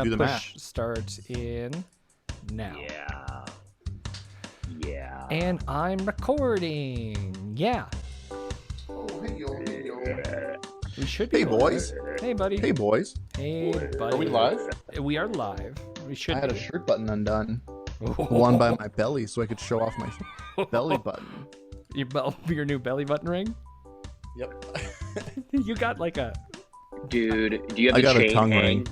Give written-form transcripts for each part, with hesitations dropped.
Do the Push start in now. Yeah. And I'm recording. Yeah. Oh, hey, yo. We should be. Hey, boys. Hey, buddy. Hey, boys. Hey, buddy. Are we live? We are live. We should I had a be. shirt button undone. One by my belly so I could show off my belly button. Your new belly button ring? Yep. You got like a... Dude, do you have I a got a chain tongue hang? ring.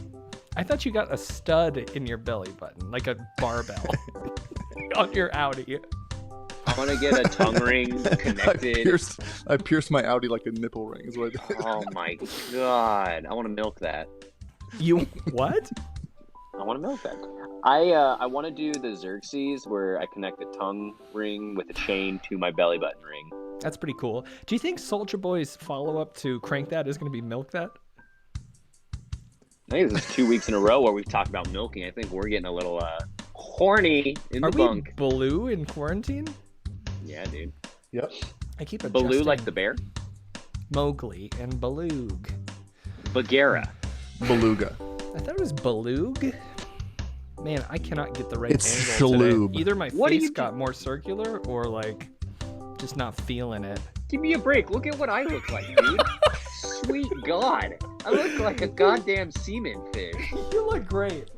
I thought you got a stud in your belly button, like a barbell on your Audi. I want to get a tongue ring connected. I pierced my Audi like a nipple ring. Is what I did. Oh my god, I want to milk that. You what? I want to milk that. I want to do the Xerxes where I connect the tongue ring with a chain to my belly button ring. That's pretty cool. Do you think Soulja Boy's follow-up to Crank That is going to be Milk That? I think this is 2 weeks in a row where we've talked about milking. I think we're getting a little horny in Are the we bunk. Baloo in quarantine? Yeah, dude. Yep. I keep Baloo adjusting like the bear? Mowgli and Baloog. Bagheera. Beluga. I thought it was Baloog. Man, I cannot get the right It's angle Shaloub. today. Either my What do face you got more circular or like just not feeling it. Give me a break. Look at what I look like, dude. Sweet God. I look like a goddamn semen fish. You look great.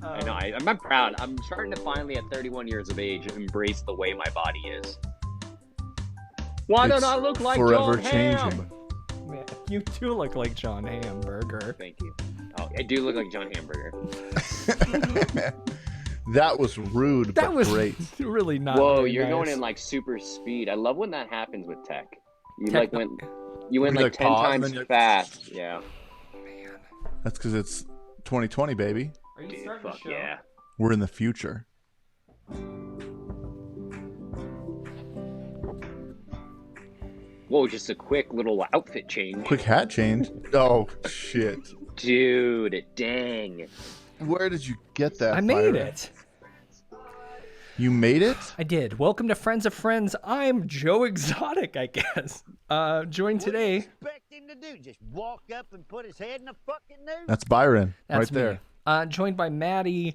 I know. I'm proud. I'm starting to finally, at 31 years of age, embrace the way my body is. Why don't It's I look like forever John Hamm? changing. Man, you do look like John Hamburger. Thank you. Oh, I do look like John Hamburger. That was rude, That but was great. really not. Whoa, very you're going nice. in like super speed. I love when that happens with tech. You Tech- like went You like like 10 pause, times then you're like- fast. Yeah. That's because it's 2020, baby. Are you Dude, starting the fuck show? yeah. We're in the future. Whoa, just a quick little outfit change. Quick hat change. Oh, shit. Dude, dang. Where did you get that? I made Byron? it. You made it? I did. Welcome to Friends of Friends. I'm Joe Exotic, I guess. Joined today. Expect him to do? Just walk up and put his head in a fucking noose? That's Byron, That's right there. me. Joined by Maddie.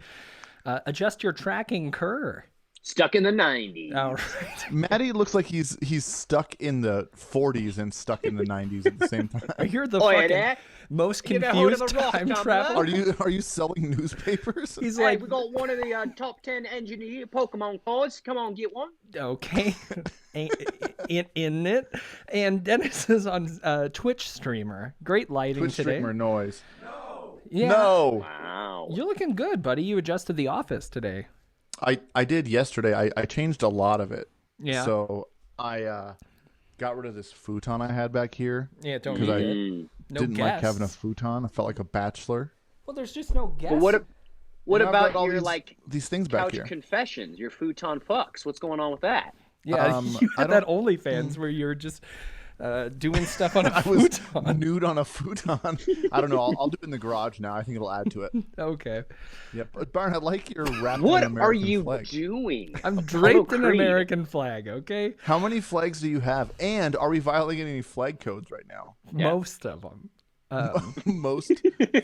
Adjust your tracking Kerr. Stuck in the 90s. All right. Maddie looks like he's stuck in the 40s and stuck in the 90s at the same time. You're the Oh, yeah, fucking that? most Get a hold of confused a rock, time Tom, traveler. Are you selling newspapers? He's Hey, like, we got one of the top 10 engineer Pokemon cards. Come on, get one. okay, in it. And Dennis is on Twitch streamer. Great lighting Twitch today. streamer noise. Yeah. No, Wow. You're looking good, buddy. You adjusted the office today. I did yesterday. I changed a lot of it. Yeah. So I got rid of this futon I had back here. Yeah, don't 'Cause need I- it. Mm. No Didn't like having a guests. futon. I felt like a bachelor. Well, there's just no guests. But what You know, I've about got all your, these- like, these things back couch here? confessions, your futon fucks? What's going on with that? Yeah, you I had that don't- OnlyFans where you're just doing stuff on a I was futon. nude on a futon. I don't know. I'll do it in the garage now. I think it'll add to it. Okay. Yep. But Byron, I like your wrapped What in are American you flag. doing? I'm Apollo draped in an Creed. American flag, okay? How many flags do you have? And are we violating any flag codes right now? Yeah. Most of them. Most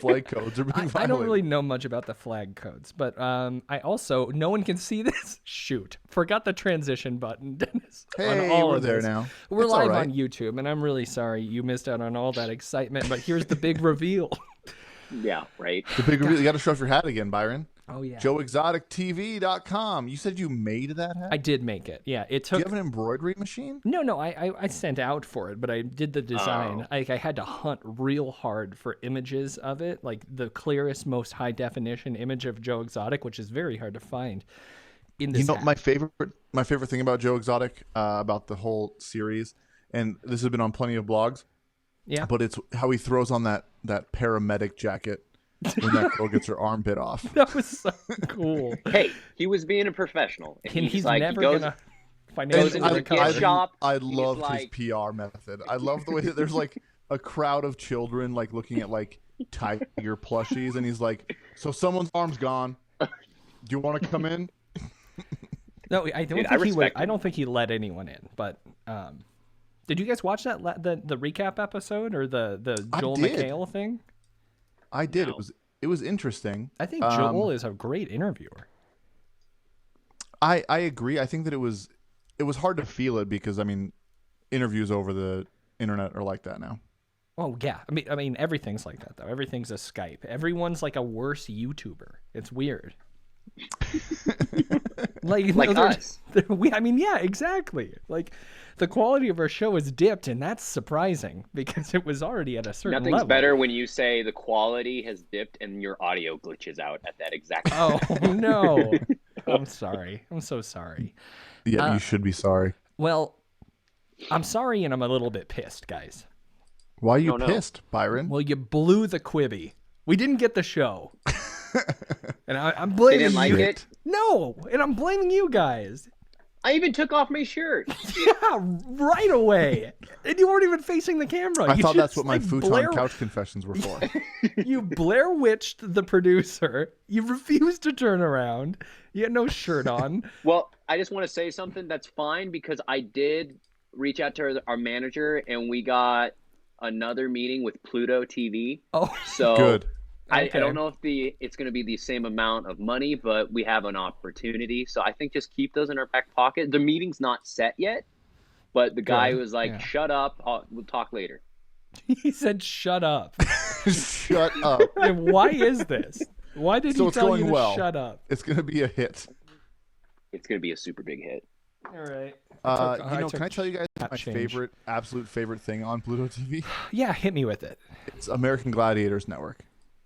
flag codes are being violated. I don't really know much about the flag codes, but I also, no one can see this. Shoot. Forgot the transition button, Dennis. on Hey, all we're of there this. now. We're It's all live right. on YouTube, and I'm really sorry you missed out on all that excitement, but here's the big reveal. Yeah, right. The big reveal. You got to show off your hat again, Byron. Oh, yeah. JoeExoticTV.com. You said you made that hat? I did make it. Yeah, it Do took... you have an embroidery machine? No, I sent out for it, but I did the design. Oh. I had to hunt real hard for images of it, like the clearest, most high definition image of Joe Exotic, which is very hard to find in this You know, hat. my favorite thing about Joe Exotic, about the whole series, and this has been on plenty of blogs, Yeah. but it's how he throws on that paramedic jacket when that girl gets her arm bit off. That was so cool. Hey, he was being a professional. And And he's like, never he goes, gonna And financially into the recover. gift shop. I he's love like- his PR method. I love the way that there's like a crowd of children like looking at like tiger plushies, and he's like, "So someone's arm's gone. Do you want to come in?" No, I don't Dude, I think he would. respect I him. don't think he let anyone in. But did you guys watch that the recap episode or the I Joel did. McHale thing? I did. No. It it was interesting. I think Joel is a great interviewer. I agree. I think that it was hard to feel it because I mean, interviews over the internet are like that now. Oh yeah, I mean everything's like that though. Everything's a Skype. Everyone's like a worse YouTuber. It's weird. like us. I mean, yeah, exactly. Like the quality of our show has dipped, and that's surprising because it was already at a certain Nothing's level. better when you say the quality has dipped and your audio glitches out at that exact Oh no, I'm sorry. I'm so sorry. Yeah, you should be sorry. Well, I'm sorry, and I'm a little bit pissed, guys. Why are you Oh, no. pissed, Byron? Well, you blew the Quibi. We didn't get the show. And I'm They blaming didn't like you. it. No, and I'm blaming you guys. I even took off my shirt. Yeah, right away. And you weren't even facing the camera. I You thought that's just, what my like, futon couch confessions were for. You Blair Witched the producer. You refused to turn around. You had no shirt on. Well, I just want to say something. That's fine because I did reach out to our manager and we got another meeting with Pluto TV. Oh, So Good. I Okay. don't know if it's going to be the same amount of money, but we have an opportunity. So I think just keep those in our back pocket. The meeting's not set yet, but the guy Good. was like, Yeah. "Shut up, we'll talk later." he said, "Shut up." Shut up. And why is this? Why did So he it's tell going you to well. shut up? It's gonna be a hit. It's going to be a super big hit. All right. Can I tell you guys that my change. absolute favorite thing on Pluto TV? Yeah, hit me with it. It's American Gladiators Network.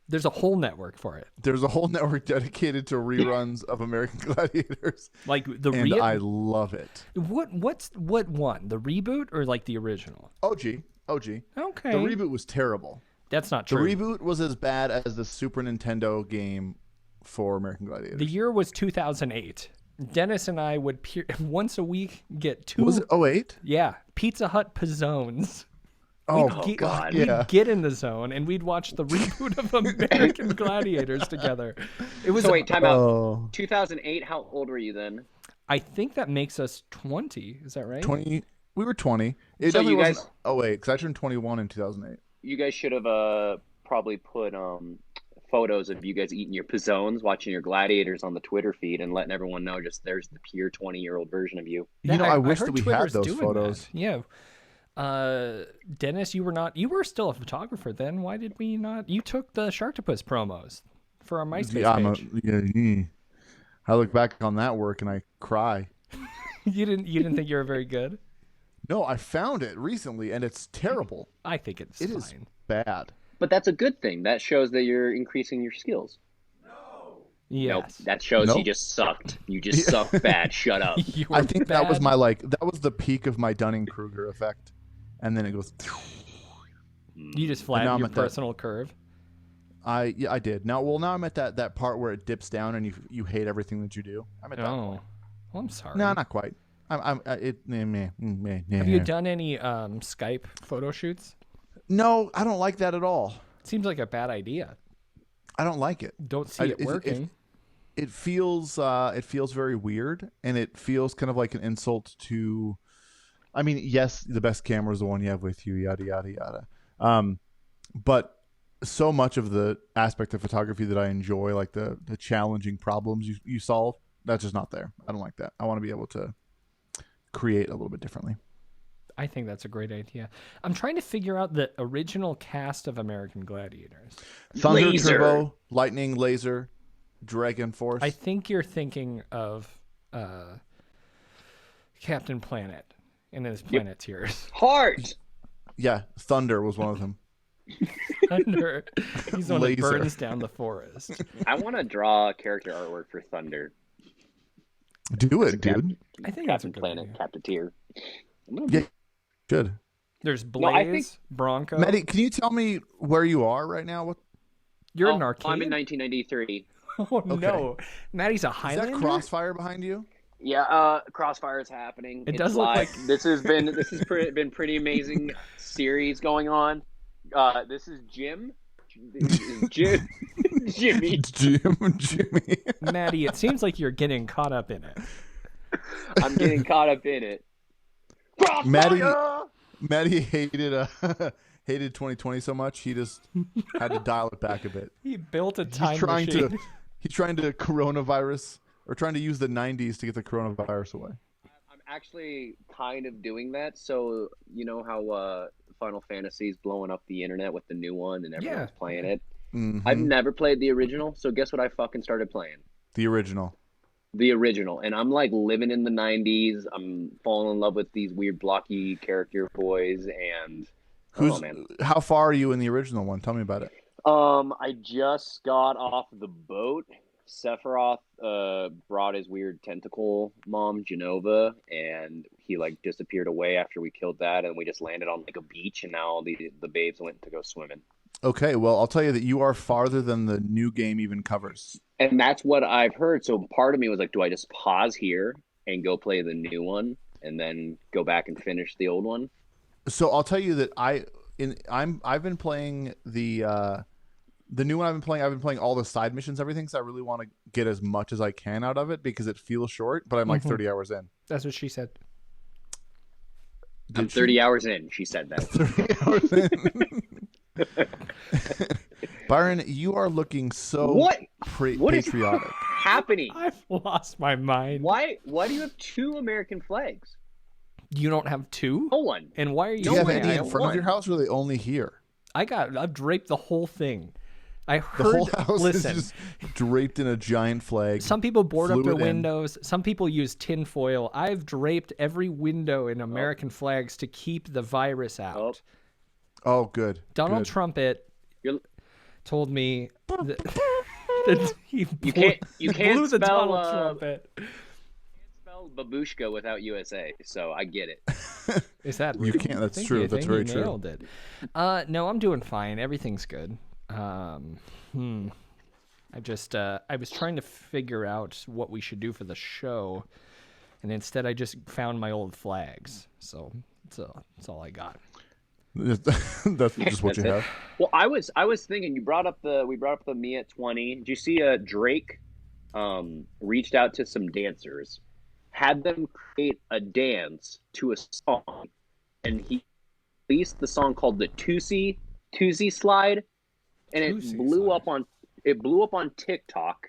There's a whole network for it. There's a whole network dedicated to reruns of American Gladiators, Like the and I love it. what one? The reboot or like the original? OG. Okay. The reboot was terrible. That's not The true. reboot was as bad as the Super Nintendo game for American Gladiators. The year was 2008. Dennis and I would once a week get two. Was it 08? Yeah, Pizza Hut Pizzones. Oh, God. yeah. We'd get in the zone and we'd watch the reboot of American Gladiators together. It was. So wait, time out. Oh. 2008. How old were you then? I think that makes us 20. Is that right? 20. We were 20. It So definitely you wasn't 08 because I turned 21 in 2008. You guys should have probably put photos of you guys eating your pizzones, watching your gladiators on the Twitter feed, and letting everyone know just there's the pure 20-year-old version of you. You know, I wish heard that we Twitter's had those doing photos. that. Yeah. Dennis, you were still a photographer then. Why did we not? You took the Sharktopus promos for our MySpace page. I look back on that work and I cry. You didn't think you were very good? No, I found it recently and it's terrible. I think it's It is fine. bad. But that's a good thing. That shows that you're increasing your skills. Nope, Yes. that shows you Nope. just sucked. You just sucked bad. Shut up. You I were think that was bad. that was the peak of my Dunning-Kruger effect. And then it goes You just now flattened I'm your at that- personal curve. I did. Now I'm at that part where it dips down and you hate everything that you do. I'm at that Oh, point. well, I'm sorry. No, not quite. Have Have you done any Skype photo shoots? No, I don't like that at all. Seems like a bad idea. I don't like it. Don't see it working. It feels very weird, and it feels kind of like an insult to. I mean, yes, the best camera is the one you have with you, yada yada yada. But so much of the aspect of photography that I enjoy, like the challenging problems you solve, that's just not there. I don't like that. I want to be able to create a little bit differently. I think that's a great idea. I'm trying to figure out the original cast of American Gladiators. Thunder, Laser. Turbo, Lightning, Laser, Dragon Force. I think you're thinking of Captain Planet and his Planeteers. Heart. Yeah, Thunder was one of them. Thunder. He's the one that Laser. burns down the forest. I want to draw character artwork for Thunder. Do it, dude. I think that's a Captain good Planet, idea. Captain Yeah, good. There's No, Blaze, I think- Bronco. Maddie, can you tell me where you are right now? What You're an arcade. I'm in 1993. Oh no, Maddie's a is Highlander. that Crossfire behind you? Yeah, Crossfire is happening. It It's does look live. like- this has been pretty amazing series going on. This is Jim. This is Jim. Jimmy. Jimmy. Maddie, it seems like you're getting caught up in it. I'm getting caught up in it. Maddie- Crossfire! Maddie hated hated 2020 so much he just had to dial it back a bit. He built a time He's machine. trying to coronavirus or trying to use the 90s to get the coronavirus away. I'm actually kind of doing that. So you know how Final Fantasy is blowing up the internet with the new one and everyone's playing it. Mhm. I've never played the original, so guess what I fucking started playing? The original. The original, and I'm like living in the 90s. I'm falling in love with these weird blocky character boys, and man. How far are you in the original one? Tell me about it. I just got off the boat. Sephiroth brought his weird tentacle mom, Genova, and he like disappeared away after we killed that, and we just landed on like a beach, and now the babes went to go swimming. Okay, well, I'll tell you that you are farther than the new game even covers. And that's what I've heard. So part of me was like, do I just pause here and go play the new one and then go back and finish the old one? So I'll tell you that I've been playing the new one. I've been playing all the side missions, everything. So I really want to get as much as I can out of it because it feels short. But I'm like 30 hours in. That's what she said. I'm 30 hours in. She said that. 30 hours in. Byron, you are looking so what is patriotic. happening? I've lost my mind. Why do you have two American flags? You don't have two? No one. And why are you Do you have saying any I in don't front of want? your house, or are they only here? I've draped the whole thing. I The heard. whole house Listen, is just draped in a giant flag. some people board up Flew their it in. windows. Some people use tin foil. I've draped every window in American flags to keep the virus out. Oh, good. Donald good. Trumpet You're- told me that he You can't blew the spell Donald Trumpet. spell babushka without USA, so I get it. Is that You rude? can't. I That's think true. I That's think very you true. nailed it. No, I'm doing fine. Everything's good. I just I was trying to figure out what we should do for the show, and instead I just found my old flags. So that's all I got. That's just what That's you it. have. Well, I was thinking we brought up the me at 20. Did you see Drake reached out to some dancers, had them create a dance to a song, and he released the song called the Toosie Slide, and it Toosie blew Slide. up on TikTok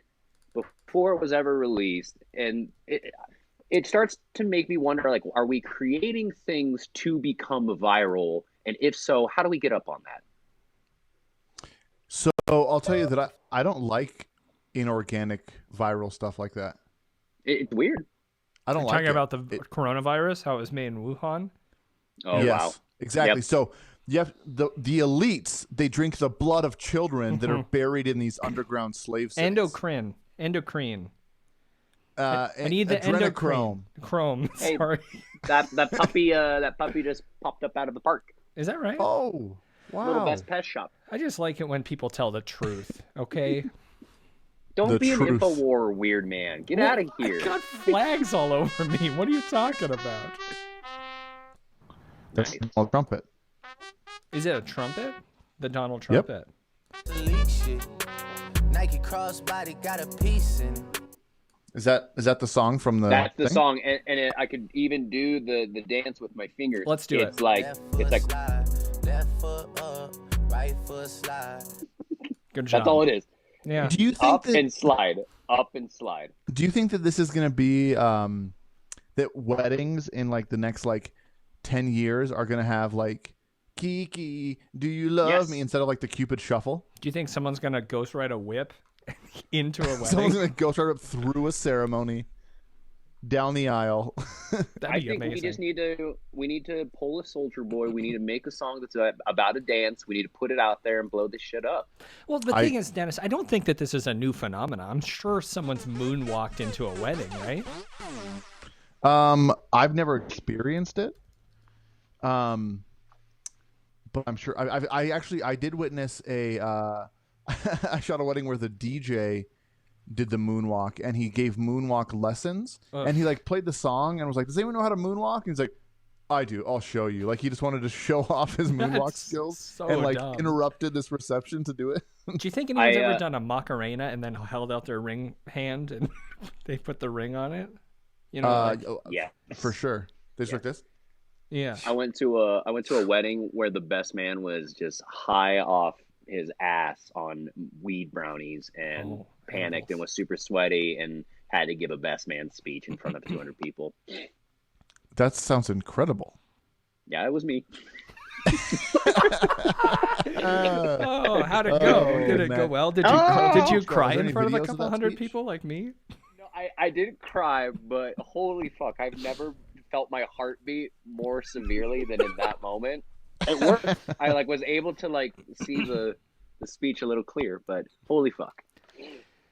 before it was ever released, and it starts to make me wonder, like, are we creating things to become viral? And if so, how do we get up on that? So I'll tell you that I don't like inorganic viral stuff like that. It's weird. I don't like Talking it. about the coronavirus, how it was made in Wuhan. Oh, yes, wow. exactly. Yep. So you have the elites. They drink the blood of children that are buried in these underground slave cities. Endocrine. I need the adrenochrome. Chrome. Hey. Sorry. That puppy just popped up out of the park. Is that right? Oh, Little wow. Best Pet Shop. I just like it when people tell the truth. Okay. Don't The be truth. an InfoWar weird man. Get out of here. I got flags all over me. What are you talking about? That's Donald Trumpet. Is it a trumpet? The Donald Yep. Trumpet. Elite shit. Nike crossbody got a piece in it. Is that the song from the? That's the thing? song, and I could even do the dance with my fingers. Let's do it's it. Like Left it's foot like slide, left foot up, right foot slide. Good job. that's all it is. Yeah. Do you think Up that? and slide, up and slide. Do you think that this is going to be that weddings in like the next like 10 years are going to have like Kiki, do you love Yes. me instead of like the Cupid shuffle? Do you think someone's gonna ghostwrite a whip into a Someone's wedding? going to go start up through a ceremony down the aisle. That'd I be think amazing. we need to pull a Soldier Boy. We need to make a song that's about a dance. We need to put it out there and blow this shit up. Well, the thing is, Dennis, I don't think that this is a new phenomenon. I'm sure someone's moonwalked into a wedding, right? I've never experienced it. But I'm sure I did witness I shot a wedding where the DJ did the moonwalk and he gave moonwalk lessons and he like played the song and was like, does anyone know how to moonwalk? And he's like, I do, I'll show you. Like he just wanted to show off his moonwalk That's skills so and like dumb. interrupted this reception to do it. Do you think anyone's I, ever done a Macarena and then held out their ring hand and they put the ring on it? You know, like- Yeah. For sure. They just like this. Yeah. I went to a wedding where the best man was just high off his ass on weed brownies and Oh, panicked and edibles. was super sweaty and had to give a best man speech in front of 200 people. That sounds incredible. Yeah, it was me. Oh, how'd it go? Did it go Matt. well? Did Oh! you cry Was there in any front of a videos of couple that hundred speech? people like me? No, I didn't cry, but holy fuck, I've never felt my heartbeat more severely than in that moment. It worked. I was able to see the speech a little clear, but holy fuck.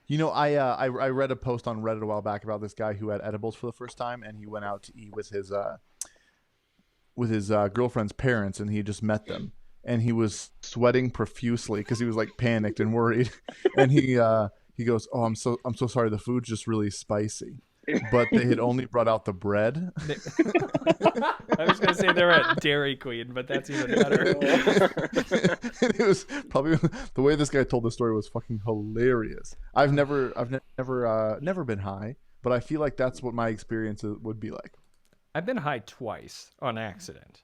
You know, I read a post on Reddit a while back about this guy who had edibles for the first time, and he went out to eat with his girlfriend's parents, and he just met them, and he was sweating profusely because he was like panicked and worried, and he goes, "Oh, I'm so sorry. The food's just really spicy." But they had only brought out the bread. I was gonna say they're at Dairy Queen, but that's even better. And it was probably the way this guy told the story was fucking hilarious. I've never been high, but I feel like that's what my experience would be like. I've been high twice on accident.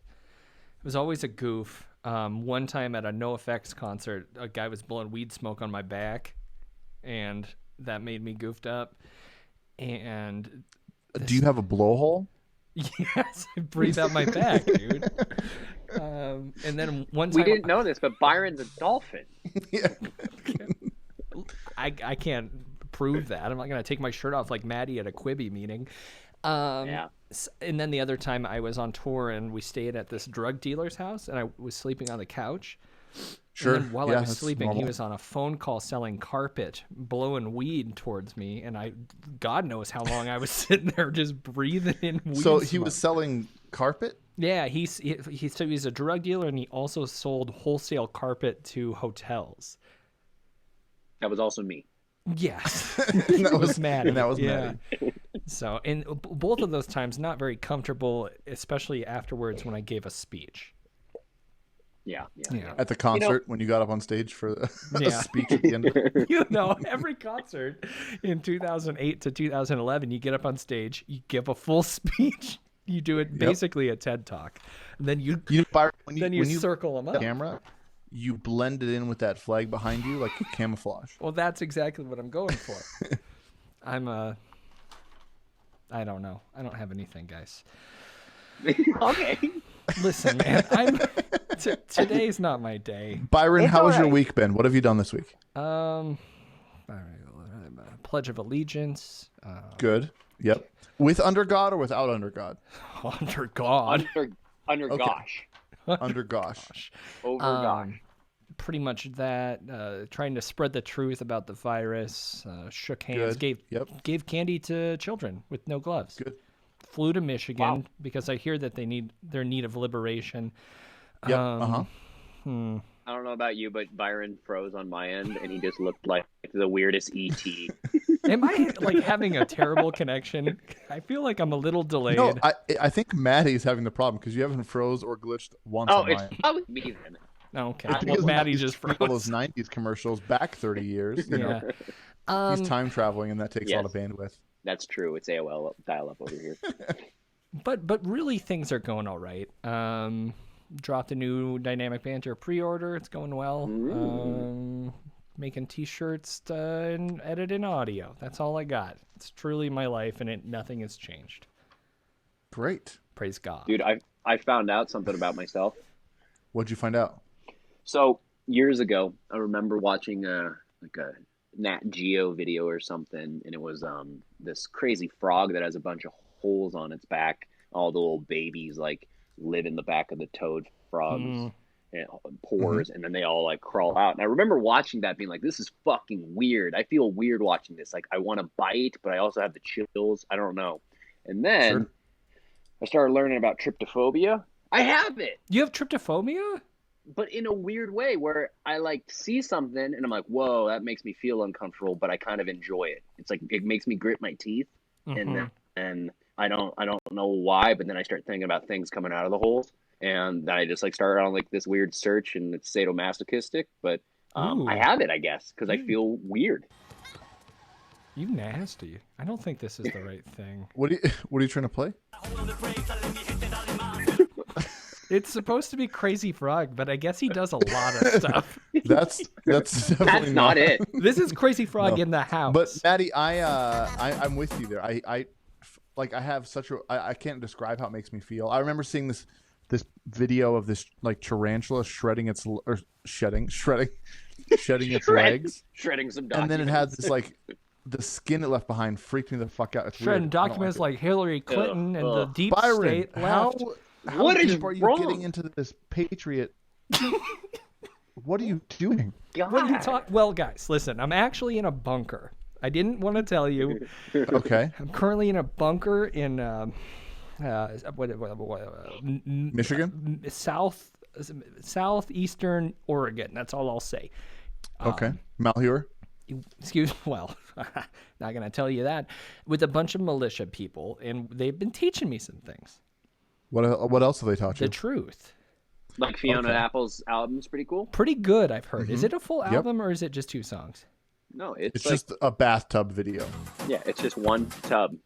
It was always a goof. One time at a NoFX concert, a guy was blowing weed smoke on my back, and that made me goofed up. And Do you have a blowhole? yes, I breathe out my back, dude. And then one time We didn't know this, but Byron's a dolphin. Yeah. I can't prove that. I'm not gonna take my shirt off like Maddie at a Quibi meeting. Yeah. And then the other time I was on tour and we stayed at this drug dealer's house and I was sleeping on the couch. Sure. And then while I Yeah, was that's sleeping, he normal. was on a phone call selling carpet, blowing weed towards me, and God knows how long I was sitting there just breathing in weed. So he smoke. was selling carpet? Yeah, he said he's a drug dealer and he also sold wholesale carpet to hotels. That was also me. Yes, And that was Maddie. And that was yeah. Maddie. So, and both of those times, not very comfortable, especially afterwards when I gave a speech. Yeah. Yeah. At the concert when you got up on stage for a Yeah. speech at the end of it. You know, every concert in 2008 to 2011, you get up on stage, you give a full speech, you do it basically a TED Talk, and then you Byron, when you circle them up. camera, you blend it in with that flag behind you like camouflage. Well, that's exactly what I'm going for. I don't know. I don't have anything, guys. Okay. Listen, man, today's not my day. Byron, It's how all has your right. week been? What have you done this week? Pledge of Allegiance. Good. Yep. With under God or without under God? Under God. Under Okay. gosh. Under gosh. Over gosh. Pretty much that. Trying to spread the truth about the virus. Shook hands. Good. Gave candy to children with no gloves. Good. Flew to Michigan Wow. because I hear that their need of liberation. Yep. I don't know about you, but Byron froze on my end, and he just looked like the weirdest ET. Am I like having a terrible connection? I feel like I'm a little delayed. No, I think Maddie's having the problem because you haven't froze or glitched once Oh, on it's mine. probably me then. Okay. It's Well, because Maddie Maddie's just all those froze. 90s commercials back 30 years. You know, Yeah. he's time traveling and that takes a lot of Yes. bandwidth. That's true. It's AOL dial-up over here. But really things are going all right. Dropped a new Dynamic Banter pre-order. It's going well. Making t-shirts and editing audio. That's all I got. It's truly my life and nothing has changed. Great. Praise God. Dude, I found out something about myself. What'd you find out? So years ago, I remember watching a Nat Geo video or something, and it was this crazy frog that has a bunch of holes on its back. All the little babies live in the back of the toad frogs and pores, and then they all crawl out. And I remember watching that, being like, "This is fucking weird. I feel weird watching this. I want to bite, but I also have the chills. I don't know." And then Sure. I started learning about tryptophobia. I have it. You have tryptophobia? But in a weird way where I see something and I'm like, whoa, that makes me feel uncomfortable, but I kind of enjoy it. It's like, it makes me grit my teeth and I don't know why, but then I start thinking about things coming out of the holes and then I just start on this weird search and it's sadomasochistic, but Ooh. I have it, I guess, because I feel weird. You nasty. I don't think this is the right thing. What are you trying to play? It's supposed to be Crazy Frog, but I guess he does a lot of stuff. That's definitely That's not it. This is Crazy Frog No. in the house. But Maddie, I'm with you there. I have such a I can't describe how it makes me feel. I remember seeing this video of this like tarantula shredding its shedding its legs, Shredding some documents. and then it had this like the skin it left behind freaked me the fuck out. It's shredding weird. I don't documents like like Hillary Clinton and the deep Byron, state how left. What is deep are you wrong? getting into this Patriot? What are you doing? God. What are you talk? Well, guys, listen. I'm actually in a bunker. I didn't want to tell you. Okay, I'm currently in a bunker in Michigan. southeastern Oregon. That's all I'll say. Okay, Malheur. Well, not gonna tell you that. With a bunch of militia people, and they've been teaching me some things. What else have they taught you? The truth. Like Fiona Okay. Apple's album's pretty cool. Pretty good, I've heard. Is it a full Yep. album or is it just 2 songs? No, It's like, just a bathtub video. yeah, it's just one tub.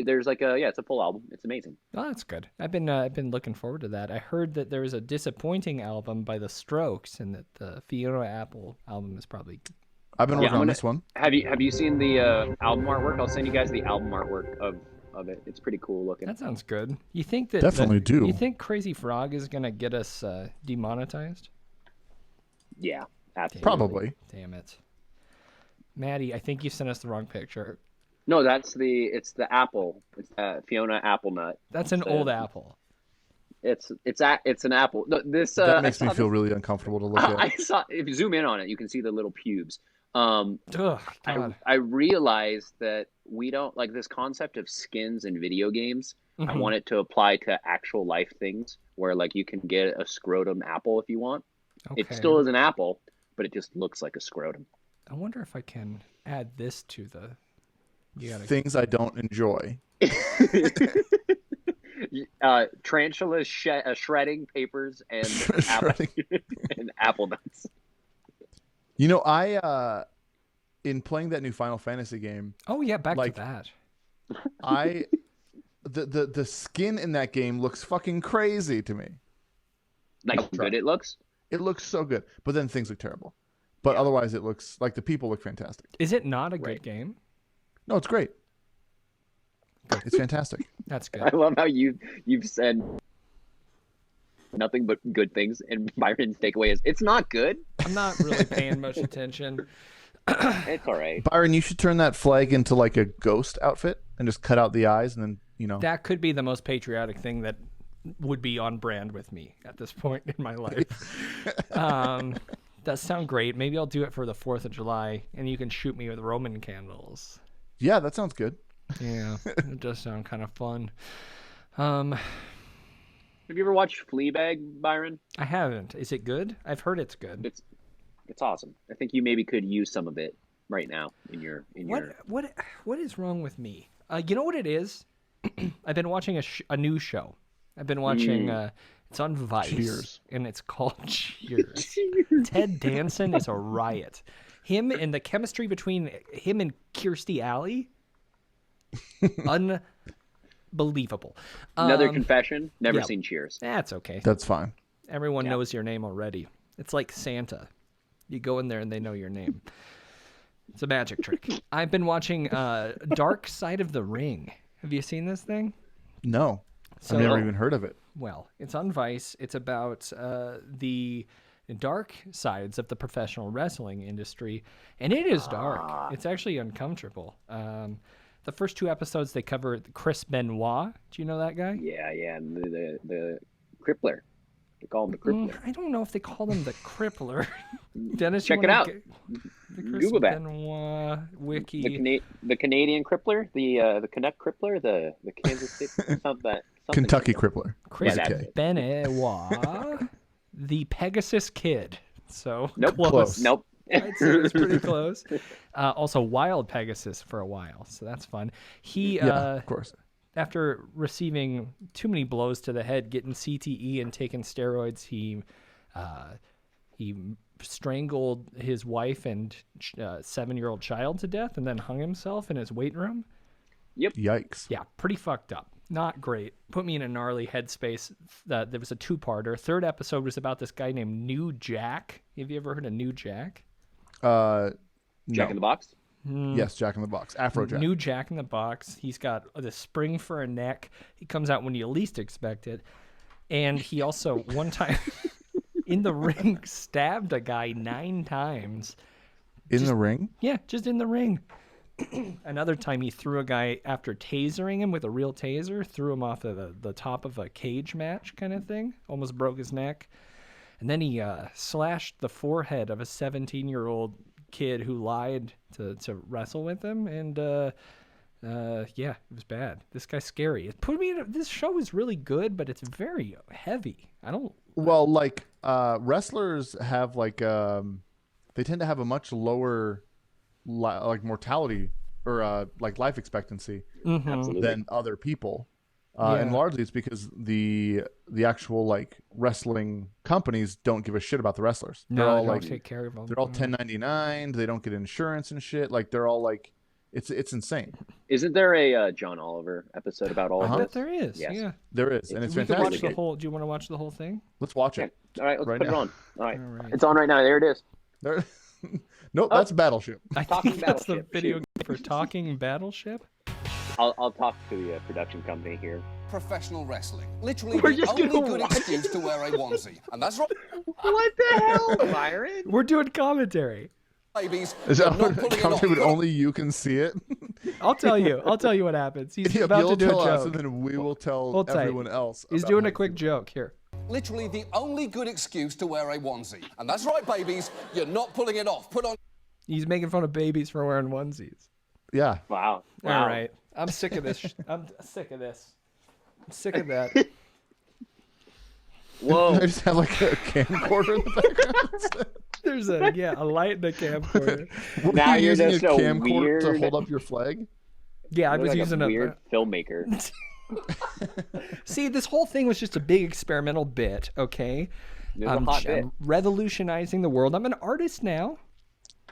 There's like it's a full album. It's amazing. Oh, that's good. I've been looking forward to that. I heard that there was a disappointing album by The Strokes, and that the Fiona Apple album is probably. I've been Yeah, working I'm on gonna- this one. Have you seen the album artwork? I'll send you guys the album artwork of it. It's pretty cool looking. That sounds good. You think that Definitely do. You think Crazy Frog is gonna get us demonetized? Yeah, absolutely. Probably. Damn it, Maddie! I think you sent us the wrong picture. No, it's the apple. It's Fiona Apple Nut. That's an So- old apple. It's an apple. No, this That I makes me saw feel this- really uncomfortable to look at. I saw. If you zoom in on it, you can see the little pubes. Ugh, God. I realized that we don't like this concept of skins in video games. I Mhm. want it to apply to actual life things where like you can get a scrotum apple if you want. It Okay. still is an apple, but it just looks like a scrotum. I wonder if I can add this to the. You gotta. Things I don't enjoy. Tarantula shredding papers and Shredding. and apple nuts. You know, I in playing that new Final Fantasy game, Oh yeah, back like- to that. the skin in that game looks fucking crazy to me. Like how good it looks. It looks so good, but then things look terrible. But otherwise, it looks like the people look fantastic. Is it not a good Right. game? No, it's great. It's fantastic. That's I good. love how you've said nothing but good things, and Byron's takeaway is it's not good. I'm not really paying much attention. It's all right. Byron, you should turn that flag into like a ghost outfit and just cut out the eyes, and then That could be the most patriotic thing that would be on brand with me at this point in my life. Does sound great. Maybe I'll do it for the 4th of July, and you can shoot me with Roman candles. yeah, that sounds good. Yeah, it does sound kind of fun. Have you ever watched Fleabag, Byron? I haven't. Is it good? I've heard it's good. It's awesome. I think you maybe could use some of it right now in your What is wrong with me? You know what it is? I've been watching a new show. I've been watching. It's on Vice, Cheers. and it's called Cheers. Ted Danson is a riot. Him and the chemistry between him and Kirstie Alley, unbelievable. Another confession. Never yeah. seen Cheers. That's okay. That's fine. Everyone knows your name already. It's like Santa. You go in there and they know your name. It's a magic trick. I've been watching Dark Side of the Ring. Have you seen this thing? No, So- I've never even heard of it. Well, it's on Vice. It's about the dark sides of the professional wrestling industry, and it is dark. It's actually uncomfortable. The first 2 episodes they cover Chris Benoit. Do you know that guy? Yeah, and the crippler. They call him the crippler. I don't know if they call him the Crippler. Dennis, Check you it wanna out. The Chris Google that. Benoit wiki. The Canadian crippler, the Canuck crippler, the Kansas City, something. Kentucky Crippler. Chris Yeah, Okay. that's it. Benoit, the Pegasus Kid. So Nope. Close. Nope. I'd say it's pretty close. Also, Wild Pegasus for a while, so that's fun. He, Yeah, of course. after receiving too many blows to the head, getting CTE and taking steroids, he strangled his wife and 7-year-old child to death, and then hung himself in his weight room. Yikes. Yeah, pretty fucked up. Not great. Put me in a gnarly headspace. There was a two-parter. Third episode was about this guy named New Jack. Have you ever heard of New Jack? No. Jack in the Box. Yes, Jack in the Box. Afro Jack. New Jack in the Box. He's got the spring for a neck. He comes out when you least expect it. And he also, one time in the ring, stabbed a guy 9 times. In the ring? Yeah, just in the ring. Another time he threw a guy after tasering him with a real taser, threw him off of the top of a cage match kind of thing, almost broke his neck. And then he slashed the forehead of a 17-year-old kid who lied to wrestle with him. And yeah, it was bad. This guy's scary. It put me in this show is really good, but it's very heavy. Well, like wrestlers have like they tend to have a much lower like mortality or like life expectancy than other people. And largely it's because the actual like wrestling companies don't give a shit about the wrestlers. They're all they like don't take care of them. they're all 1099. They don't get insurance and shit. Like they're all like it's insane. Isn't there a John Oliver episode about all I of bet this? there is. Yes. Yeah. There is, and it's We could watch fantastic. the whole. Do you want to watch the whole thing? Let's watch it. All right, let's Right put it now. on. All right. All right. It's on right now. There it is. There. Nope, that's Battleship. I Talking think that's the Battleship. video game for Talking Battleship. I'll talk to the production company here. Professional wrestling. Literally We're the just only gonna good watch excuse to wear a onesie. And that's right, What the hell, Byron? We're doing commentary. babies. Is You're that not pulling it off. but only you can see it? I'll tell you. I'll tell you what happens. He's Yeah, about to you'll do a tell us, joke. and then we will tell Hold tight. everyone else. He's about doing how a quick joke here. Literally the only good excuse to wear a onesie. And that's right, babies. You're not pulling it off. Put on. He's making fun of babies for wearing onesies. Yeah. Wow. All right. I'm sick of this. I'm sick of this. I'm sick of that. Whoa. I just have like a camcorder in the background. There's a light in the camcorder. Were Now you you're using just a a camcorder to weird- hold up your flag? Yeah, I You're was like using a a weird filmmaker. See, this whole thing was just a big experimental bit, okay? It was a hot bit. I'm revolutionizing the world. I'm an artist now.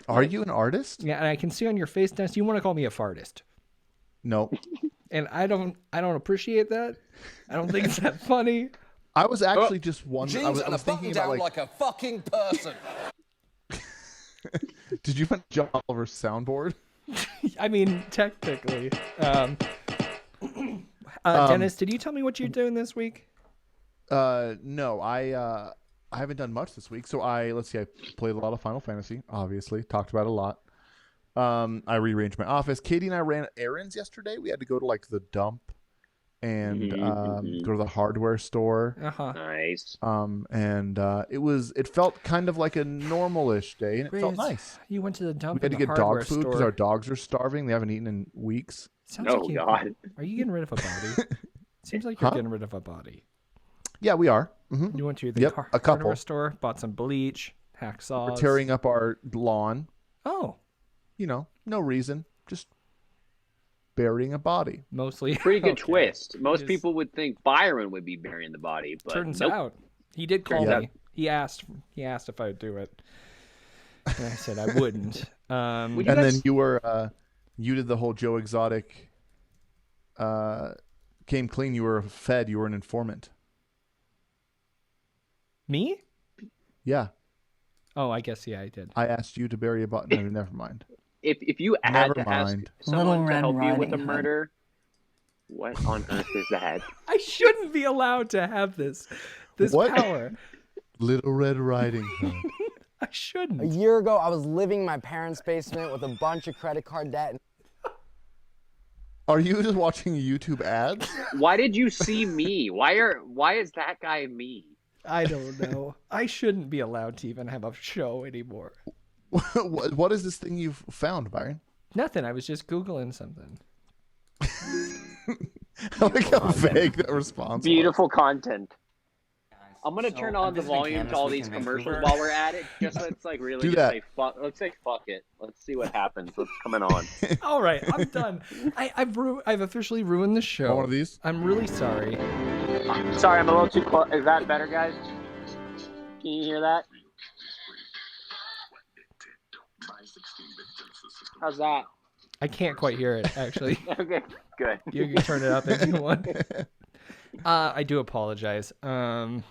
Are you an artist? Yeah, and I can see on your face now, so you want to call me a fartist. No. And I don't appreciate that. I don't think it's that funny. I was actually just wondering. I Jeans was, I and was a button thinking down about like, like a fucking person. did you find John Oliver's soundboard? I mean, technically. Dennis, did you tell me what you're doing this week? No, I haven't done much this week. So let's see, I played a lot of Final Fantasy, obviously. Talked about it a lot. I rearranged my office. Katie and I ran errands yesterday. We had to go to like the dump and go to the hardware store. Uh-huh. Nice. And it felt kind of like a normal-ish day, and it felt nice. You went to the dump We had to in the get dog hardware food because store. our dogs are starving. They haven't eaten in weeks. Sounds Oh, like you, God. Are you getting rid of a body? Seems like you're Huh? getting rid of a body. Yeah, we are. Mm-hmm. You went to the Yep, a couple. hardware store, bought some bleach, hacksaws. We're tearing up our lawn. Oh, You know, no reason. Just burying a body. mostly. Pretty good Okay. twist. Most Just- people would think Byron would be burying the body, but Turns nope. out he did call Turns me. out- He asked if I would do it, and I said I wouldn't. Would you And then guys- you did the whole Joe Exotic. Came clean. You were fed. You were an informant. Me? Yeah, Oh, I guess I did. I asked you to bury a body. No, never mind. If you had Never to ask mind. someone to Red help you with a Riding Hood. murder, what on earth is that? I shouldn't be allowed to have this What? power. Little Red Riding Hood. I shouldn't. A year ago, I was living in my parents' basement with a bunch of credit card debt. Are you just watching YouTube ads? Why did you see me? Why is that guy me? I don't know. I shouldn't be allowed to even have a show anymore. What is this thing you've found, Byron? Nothing. I was just Googling something. I like how vague that response was. Beautiful content. I'm gonna So, turn I'm on the visiting volume to Candace all Week these in commercials Vancouver. while we're at it. Just let's like really Do just that. say fuck. Let's say fuck it. Let's see what happens. What's coming on? All right, I'm done. I've officially ruined the show. Want one of these? I'm really sorry. Sorry, I'm a little too close. Is that better, guys? Can you hear that? How's that? I can't quite hear it, actually. Okay, good. You can turn it up if you want. I do apologize. You guys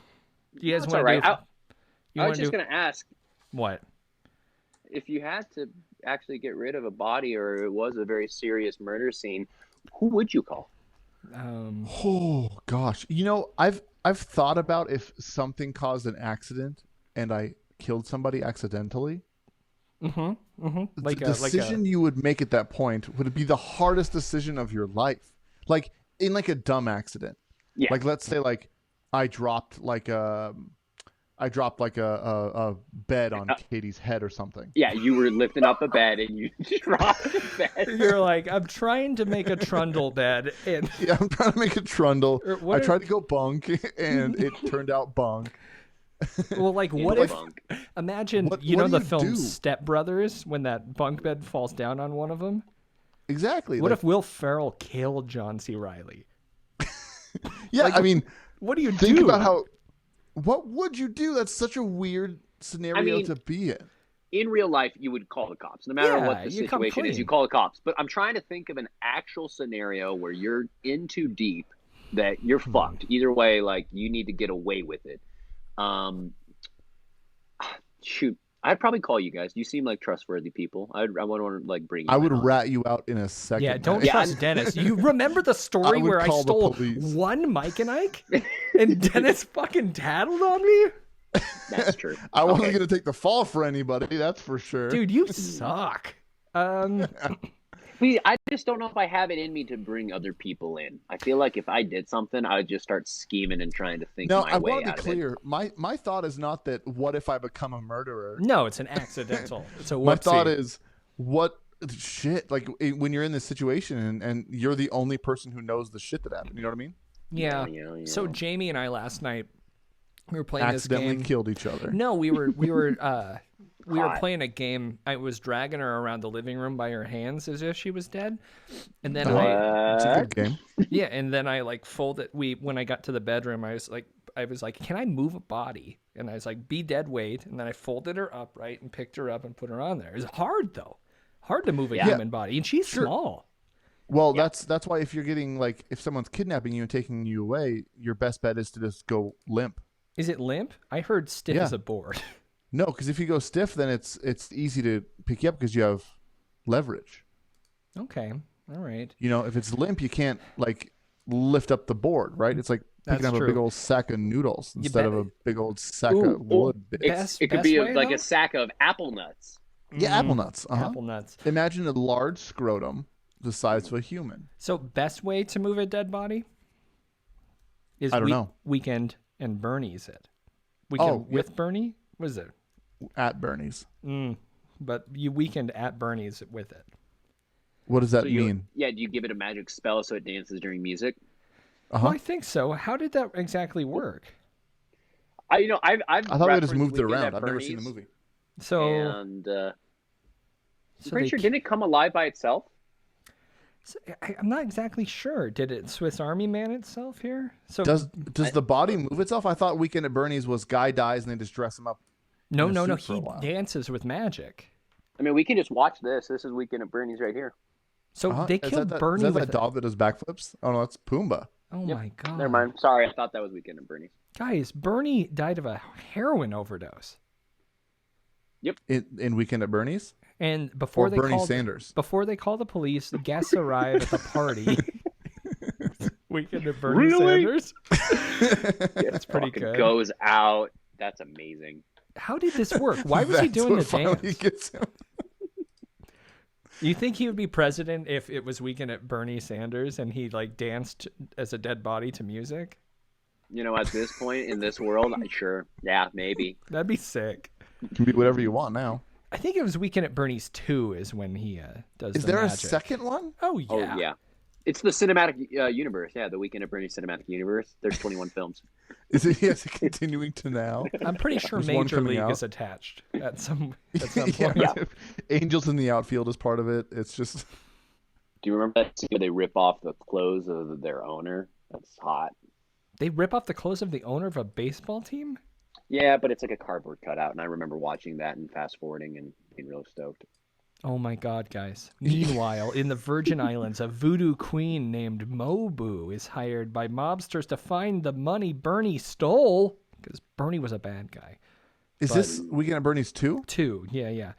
That's want all right. to do... I was just going to ask, What? if you had to actually get rid of a body or it was a very serious murder scene, who would you call? Oh gosh, I've thought about if something caused an accident and I killed somebody accidentally. Like The decision you would make at that point would be the hardest decision of your life. Like in like a dumb accident. Yeah. Like let's say like I dropped like a bed on Katie's head or something. Yeah, you were lifting up a bed and you dropped the bed. You're like, I'm trying to make a trundle bed, and Yeah, I'm trying to make a trundle. Or what I if- tried to go bunk and it turned out bunk. well, like, what Into if? a bunk. Imagine, What you know, do the you film do? Step Brothers when that bunk bed falls down on one of them. Exactly. What like- if Will Ferrell killed John C. Riley? Yeah, I mean, What do you think do? about how. What would you do? That's such a weird scenario mean, to be in. In real life, you would call the cops. No matter Yeah, what the you come situation is, clean. you call the cops. But I'm trying to think of an actual scenario where you're in too deep that you're fucked. Either way, like, you need to get away with it. Shoot. I'd probably call you guys. You seem like trustworthy people. I would want to like bring you I would in on it. rat you out in a second. Yeah, don't man. trust Dennis. You remember the story would where I call the stole police. one Mike and Ike, and Dennis fucking tattled on me? That's true. I wasn't Okay. going to take the fall for anybody, that's for sure. Dude, you suck. I just don't know if I have it in me to bring other people in. I feel like if I did something, I would just start scheming and trying to think No, my I way want to out be of it. clear. My thought is not that what if I become a murderer? No, it's an accidental. It's a My whoopsie. thought is what shit, like when you're in this situation and you're the only person who knows the shit that happened. You know what I mean? Yeah. Yeah. So Jamie and I last night, we were playing this Accidentally game. killed each other. No, we were Hot. playing a game. I was dragging her around the living room by her hands as if she was dead, and then It's a good game. and then I like folded. When I got to the bedroom, I was like, can I move a body? And I was like, be dead weight, and then I folded her upright and picked her up and put her on there. It's hard though, hard to move a human body, and she's small. Well, that's why if you're getting like if someone's kidnapping you and taking you away, your best bet is to just go limp. Is it limp? I heard stiff Yeah. as a board. No, because if you go stiff, then it's easy to pick you up because you have leverage. Okay, all right. If it's limp, you can't like lift up the board, right? It's like picking That's up a big true. old sack of noodles instead of bet- a big old sack Ooh, of wood. bitch. It could Best be way, like though? a sack of apple nuts. Yeah, apple nuts. Uh-huh. Apple nuts. Imagine a large scrotum the size of a human. So best way to move a dead body is I don't know. Weekend and Bernie's it. Weekend Oh, with Bernie? What is it? At Bernie's. But you weekend at Bernie's with it. What does that So mean? do you give it a magic spell so it dances during music? Uh-huh. Well, I think so. How did that exactly work? I've I thought we just referenced moved it Weekend around. at I've never seen the Bernie's, movie. So, And I'm so pretty they sure, didn't it come alive by itself? I'm not exactly sure. Did it Swiss Army Man itself here? So Does the body move itself? I thought Weekend at Bernie's was guy dies and they just dress him up. no. in a suit for a He while. dances with magic. I mean, we can just watch this. This is Weekend at Bernie's right here. So Uh-huh. they Is killed that Bernie is that with. that dog that does backflips? Oh no, that's Pumbaa. Oh Yep. my god! Never mind. Sorry, I thought that was Weekend at Bernie's. Guys, Bernie died of a heroin overdose. In Weekend at Bernie's And before or they Bernie called Sanders. before they call the police, the guests arrive at the party. Weekend at Bernie Really? Sanders. That's pretty Fucking good. Goes out. That's amazing. How did this work? Why was he That's doing what the finally dance? gets him. You think he would be president if it was Weekend at Bernie Sanders and he like danced as a dead body to music? At this point in this world, sure. Yeah, maybe. That'd be sick. You can be whatever you want now. I think it was Weekend at Bernie's 2 is when he does Is the there a magic. second one? Oh yeah. Oh, yeah. It's the cinematic universe. Yeah, the Weekend at Bernie's cinematic universe. There's 21 films. Is it continuing to now? I'm pretty sure There's one Major coming League out. is attached at some point. Yeah. Angels in the Outfield is part of it. It's just Do you remember that scene where they rip off the clothes of their owner? That's hot. They rip off the clothes of the owner of a baseball team? Yeah, but it's like a cardboard cutout, and I remember watching that and fast forwarding and being really stoked. Oh my God, guys. Meanwhile, in the Virgin Islands, a voodoo queen named Mobu is hired by mobsters to find the money Bernie stole, because Bernie was a bad guy. Is this Weekend at Bernie's 2? 2, yeah.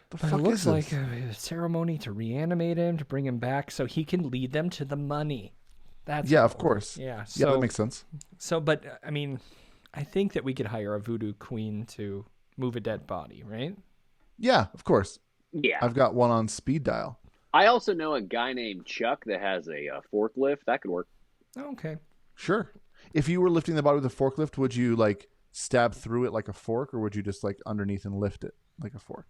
The But fuck it looks is this? like a ceremony to reanimate him, to bring him back so he can lead them to the money. That's Yeah, all. of course. Yeah, Yeah, so, that makes sense. but I mean, I think that we could hire a voodoo queen to move a dead body, right? Yeah, of course. Yeah. I've got one on speed dial. I also know a guy named Chuck that has a forklift. That could work. Okay. Sure. If you were lifting the body with a forklift, would you like stab through it like a fork, or would you just like underneath and lift it like a fork?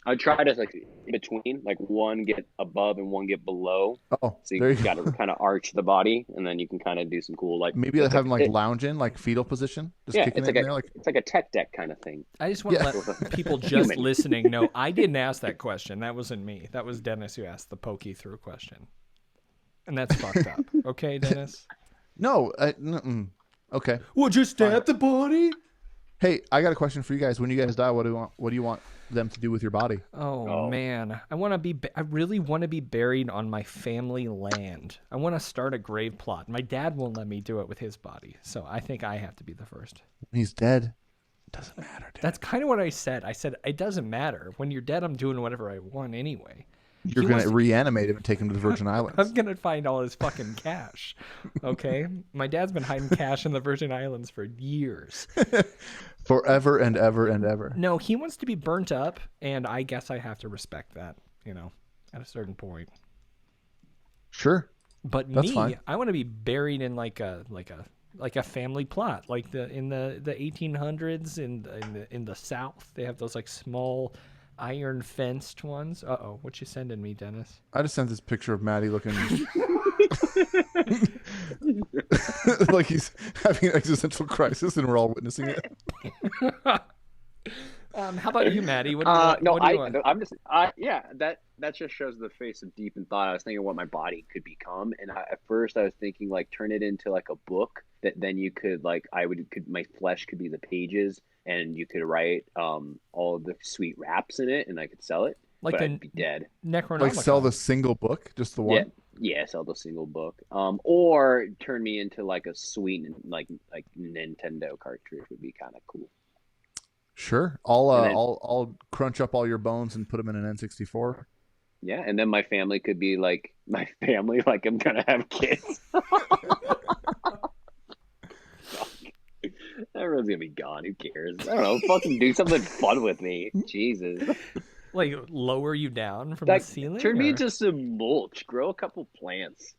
I'd try to like in between, like one get above and one get below. Oh, So there you you got go. to kind of arch the body, and then you can kind of do some cool like Maybe it's have them like it- lounge in, like fetal position, just yeah, kicking it's it like in a there, like it's like a tech deck kind of thing. I just want to Yeah. let people just Human. listening know I didn't ask that question. That wasn't me. That was Dennis who asked the pokey through question. And that's fucked up. Okay, Dennis? no. Okay. Would you stab the body? Hey, I got a question for you guys. When you guys die, what do you want? What do you want them to do with your body? Oh, man. I want to be I really want to be buried on my family land. I want to start a grave plot. My dad won't let me do it with his body. So I think I have to be the first. When he's dead, it doesn't matter. Dude. That's kind of what I said. I said it doesn't matter. When you're dead, I'm doing whatever I want anyway. You're he gonna wants to- reanimate him and take him to the Virgin Islands. I'm gonna find all his fucking cash. Okay, my dad's been hiding cash in the Virgin Islands for years. Forever and ever and ever. No, he wants to be burnt up, and I guess I have to respect that. You know, at a certain point. Sure. But That's me, fine. I want to be buried in like a family plot, like in the 1800s in the South. They have those like small iron fenced ones. What you sending me, Dennis? I just sent this picture of Maddie looking like he's having an existential crisis, and we're all witnessing it. How about you, Maddie? What do you want? No, what do you want? I'm just yeah, that just shows the face of deep in thought. I was thinking what my body could become, and at first I was thinking like turn it into like a book that then you could like my flesh could be the pages, and you could write all of the sweet raps in it, and I could sell it. Like but the I'd be dead. Necronomicon. Like sell the single book, just the one. Yeah, sell the single book. Or turn me into like a sweet like Nintendo cartridge would be kind of cool. Sure. I'll crunch up all your bones and put them in an N64. Yeah, and then my family could be like my family, like I'm gonna have kids. Everyone's gonna be gone. Who cares? I don't know. Fucking do something fun with me. Jesus. Like lower you down from Like, the ceiling. turn me or- into some mulch. Grow a couple plants.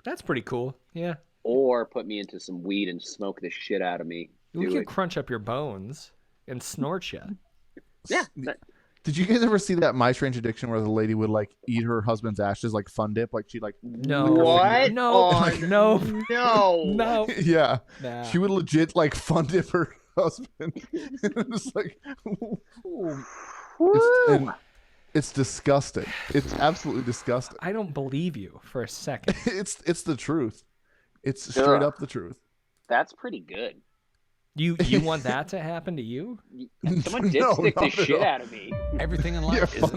That's pretty cool. Yeah, Or put me into some weed and smoke the shit out of me. we Do could it. crunch up your bones and snort you. Yeah. Did you guys ever see that My Strange Addiction where the lady would like eat her husband's ashes like Fun Dip? Like she'd like No. What? No. Oh, No. no. No. yeah. Nah. She would legit like Fun Dip her husband. It's like it's disgusting. It's absolutely disgusting. I don't believe you for a second. It's the truth. It's straight up the truth. That's pretty good. You want that to happen to you? Someone No, dipstick the not at shit all. out of me. Everything in Yeah, life is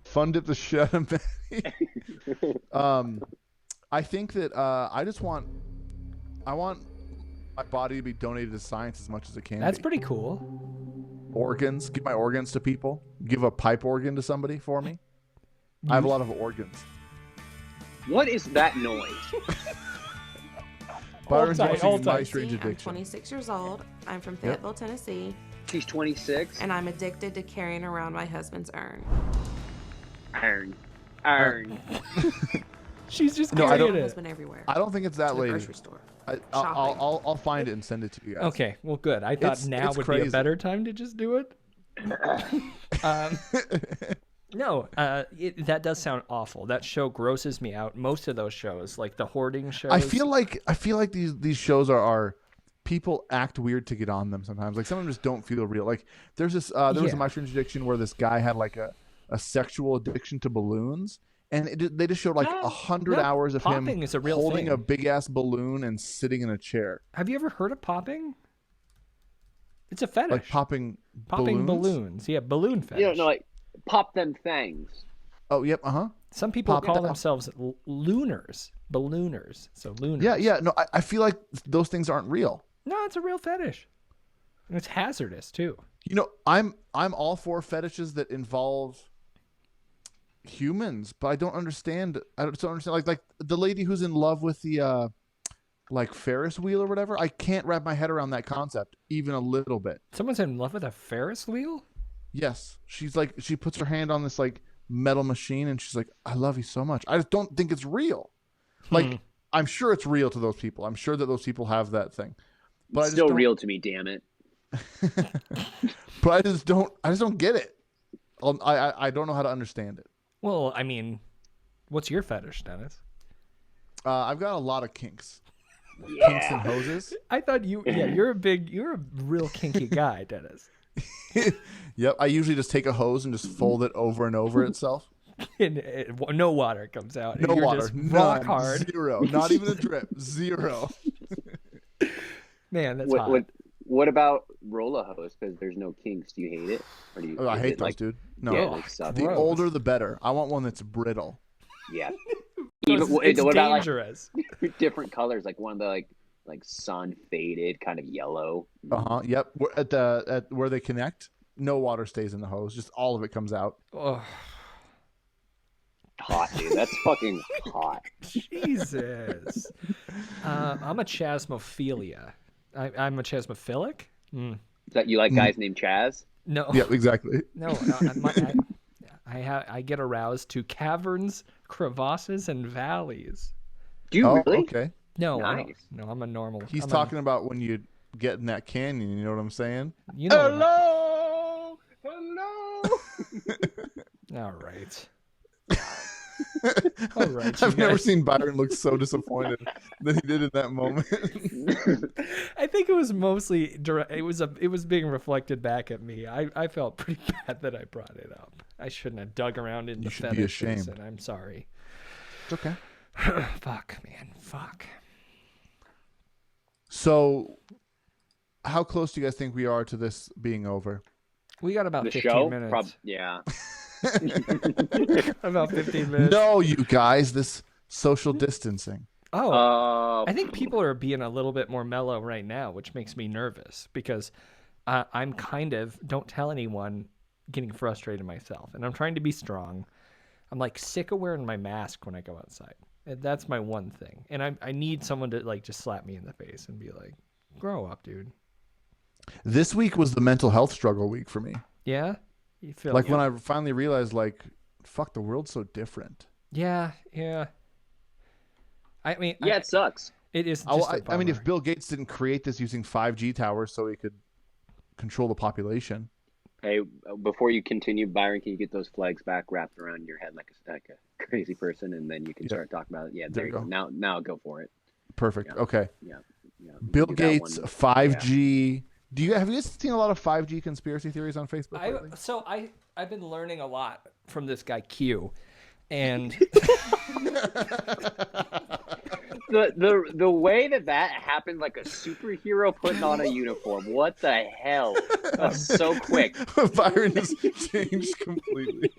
fun dip the shit out of Maddie. I think that I want my body to be donated to science as much as it can. That's be. pretty cool. Organs. Give my organs to people. Give a pipe organ to somebody for me. I have a lot of organs. What is that noise? Byron's tight, watching hold My tight. Strange I'm Addiction. 26 years old. I'm from Fayetteville, Tennessee, She's 26. and I'm addicted to carrying around my husband's urn. Iron. She's just No, I carrying don't- My it. husband everywhere. I don't think it's that to the lady. grocery store. I'll Shopping. I'll find it and send it to you guys. Okay, well, good. I thought now it's would be crazy. a better time to just do it. No, that does sound awful. That show grosses me out. Most of those shows, like the hoarding shows. I feel like these shows are people act weird to get on them sometimes. Like some of them just don't feel real. Like there's this there was a Yeah. My Strange Addiction where this guy had like a sexual addiction to balloons, and they just showed like 100 no, hours of him popping is a real holding thing. a big ass balloon and sitting in a chair, Have you ever heard of popping? It's a fetish. like popping Popping balloons. Yeah, balloon fetish. You know, like pop them fangs. Oh, yep. Uh-huh. Some people Pop call it up. themselves lunars, ballooners. So lunars. Yeah. No, I feel like those things aren't real. No, it's a real fetish. And it's hazardous too. You know, I'm all for fetishes that involve humans, but I don't understand. I don't understand. Like the lady who's in love with the like Ferris wheel or whatever. I can't wrap my head around that concept even a little bit. Someone's in love with a Ferris wheel? Yes, she's like, she puts her hand on this like metal machine and she's like, I love you so much. I just don't think it's real. Like, I'm sure it's real to those people. I'm sure that those people have that thing. But It's I just still don't- real to me, damn it. But I just don't get it. I don't know how to understand it. Well, I mean, what's your fetish, Dennis? I've got a lot of kinks. Kinks and hoses. I thought you're a real kinky guy, Dennis. Yep. I usually just take a hose and just fold it over and over itself. And no water comes out. No You're water. just None. rock hard. Zero. Not even a drip. Zero. Man, that's hot. What about roller hose? Because there's no kinks. Do you hate it? Or do you? Oh, I is hate it those, like, dude. No. Yeah, like suck. The Gross. older, the better. I want one that's brittle. Yeah. It's What about dangerous. like different colors? Like one of the like sun faded, kind of yellow. Uh-huh. Yep. At where they connect, no water stays in the hose. Just all of it comes out. Oh, Hot, dude. That's fucking hot. Jesus. I'm a chasmophilia. I'm a chasmophilic? Is that you like guys named Chaz? No. Yep, exactly. No, I get aroused to caverns, crevasses, and valleys. Do you Oh, really? okay. No, I don't. Nice. No, I'm a normal. He's I'm talking about when you get in that canyon, you know what I'm saying? You know. Hello. All right. All right. I've you never guys. seen Byron look so disappointed than he did in that moment. I think it was mostly it was being reflected back at me. I felt pretty bad that I brought it up. I shouldn't have dug around in the should be fetishes, ashamed. and I'm sorry. It's okay. Fuck, man. Fuck. So, how close do you guys think we are to this being over? We got about The 15 show? minutes. Yeah. About 15 minutes. No, you guys, this social distancing. Oh, I think people are being a little bit more mellow right now, which makes me nervous because I'm kind of, don't tell anyone, getting frustrated myself. And I'm trying to be strong. I'm like sick of wearing my mask when I go outside. And that's my one thing. And I need someone to like just slap me in the face and be like, grow up, dude. This week was the mental health struggle week for me. Yeah? You feel Like when I finally realized, like, fuck, the world's so different. Yeah. I mean, Yeah, it sucks. it is just a I mean, if bummer. Bill Gates didn't create this using 5G towers so he could control the population. Hey, before you continue, Byron, can you get those flags back wrapped around your head like a crazy person, and then you can start talking about it. Yeah, there you go. Now go for it. Perfect. Yeah. Okay. Yeah. Bill You got Gates, one. 5G. Have you guys seen a lot of 5G conspiracy theories on Facebook? lately? I've been learning a lot from this guy Q, and The way that happened, like a superhero putting on a uniform. What the hell? That's so quick. Byron has changed completely.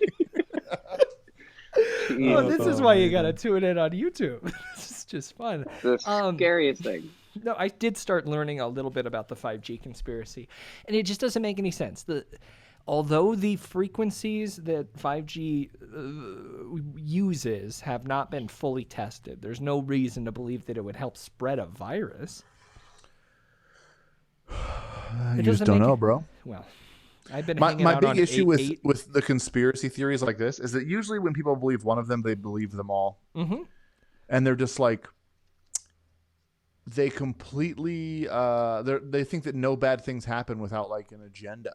oh, this is why you gotta tune in on YouTube. This is just fun. The scariest thing. No, I did start learning a little bit about the 5G conspiracy, and it just doesn't make any sense. Although the frequencies that 5G uses have not been fully tested, there's no reason to believe that it would help spread a virus. You just don't know, bro. Well, I've been My hanging out big on issue with 8. the conspiracy theories like this is that usually when people believe one of them, they believe them all. Mm-hmm. And they're just like, they completely, they think that no bad things happen without like an agenda.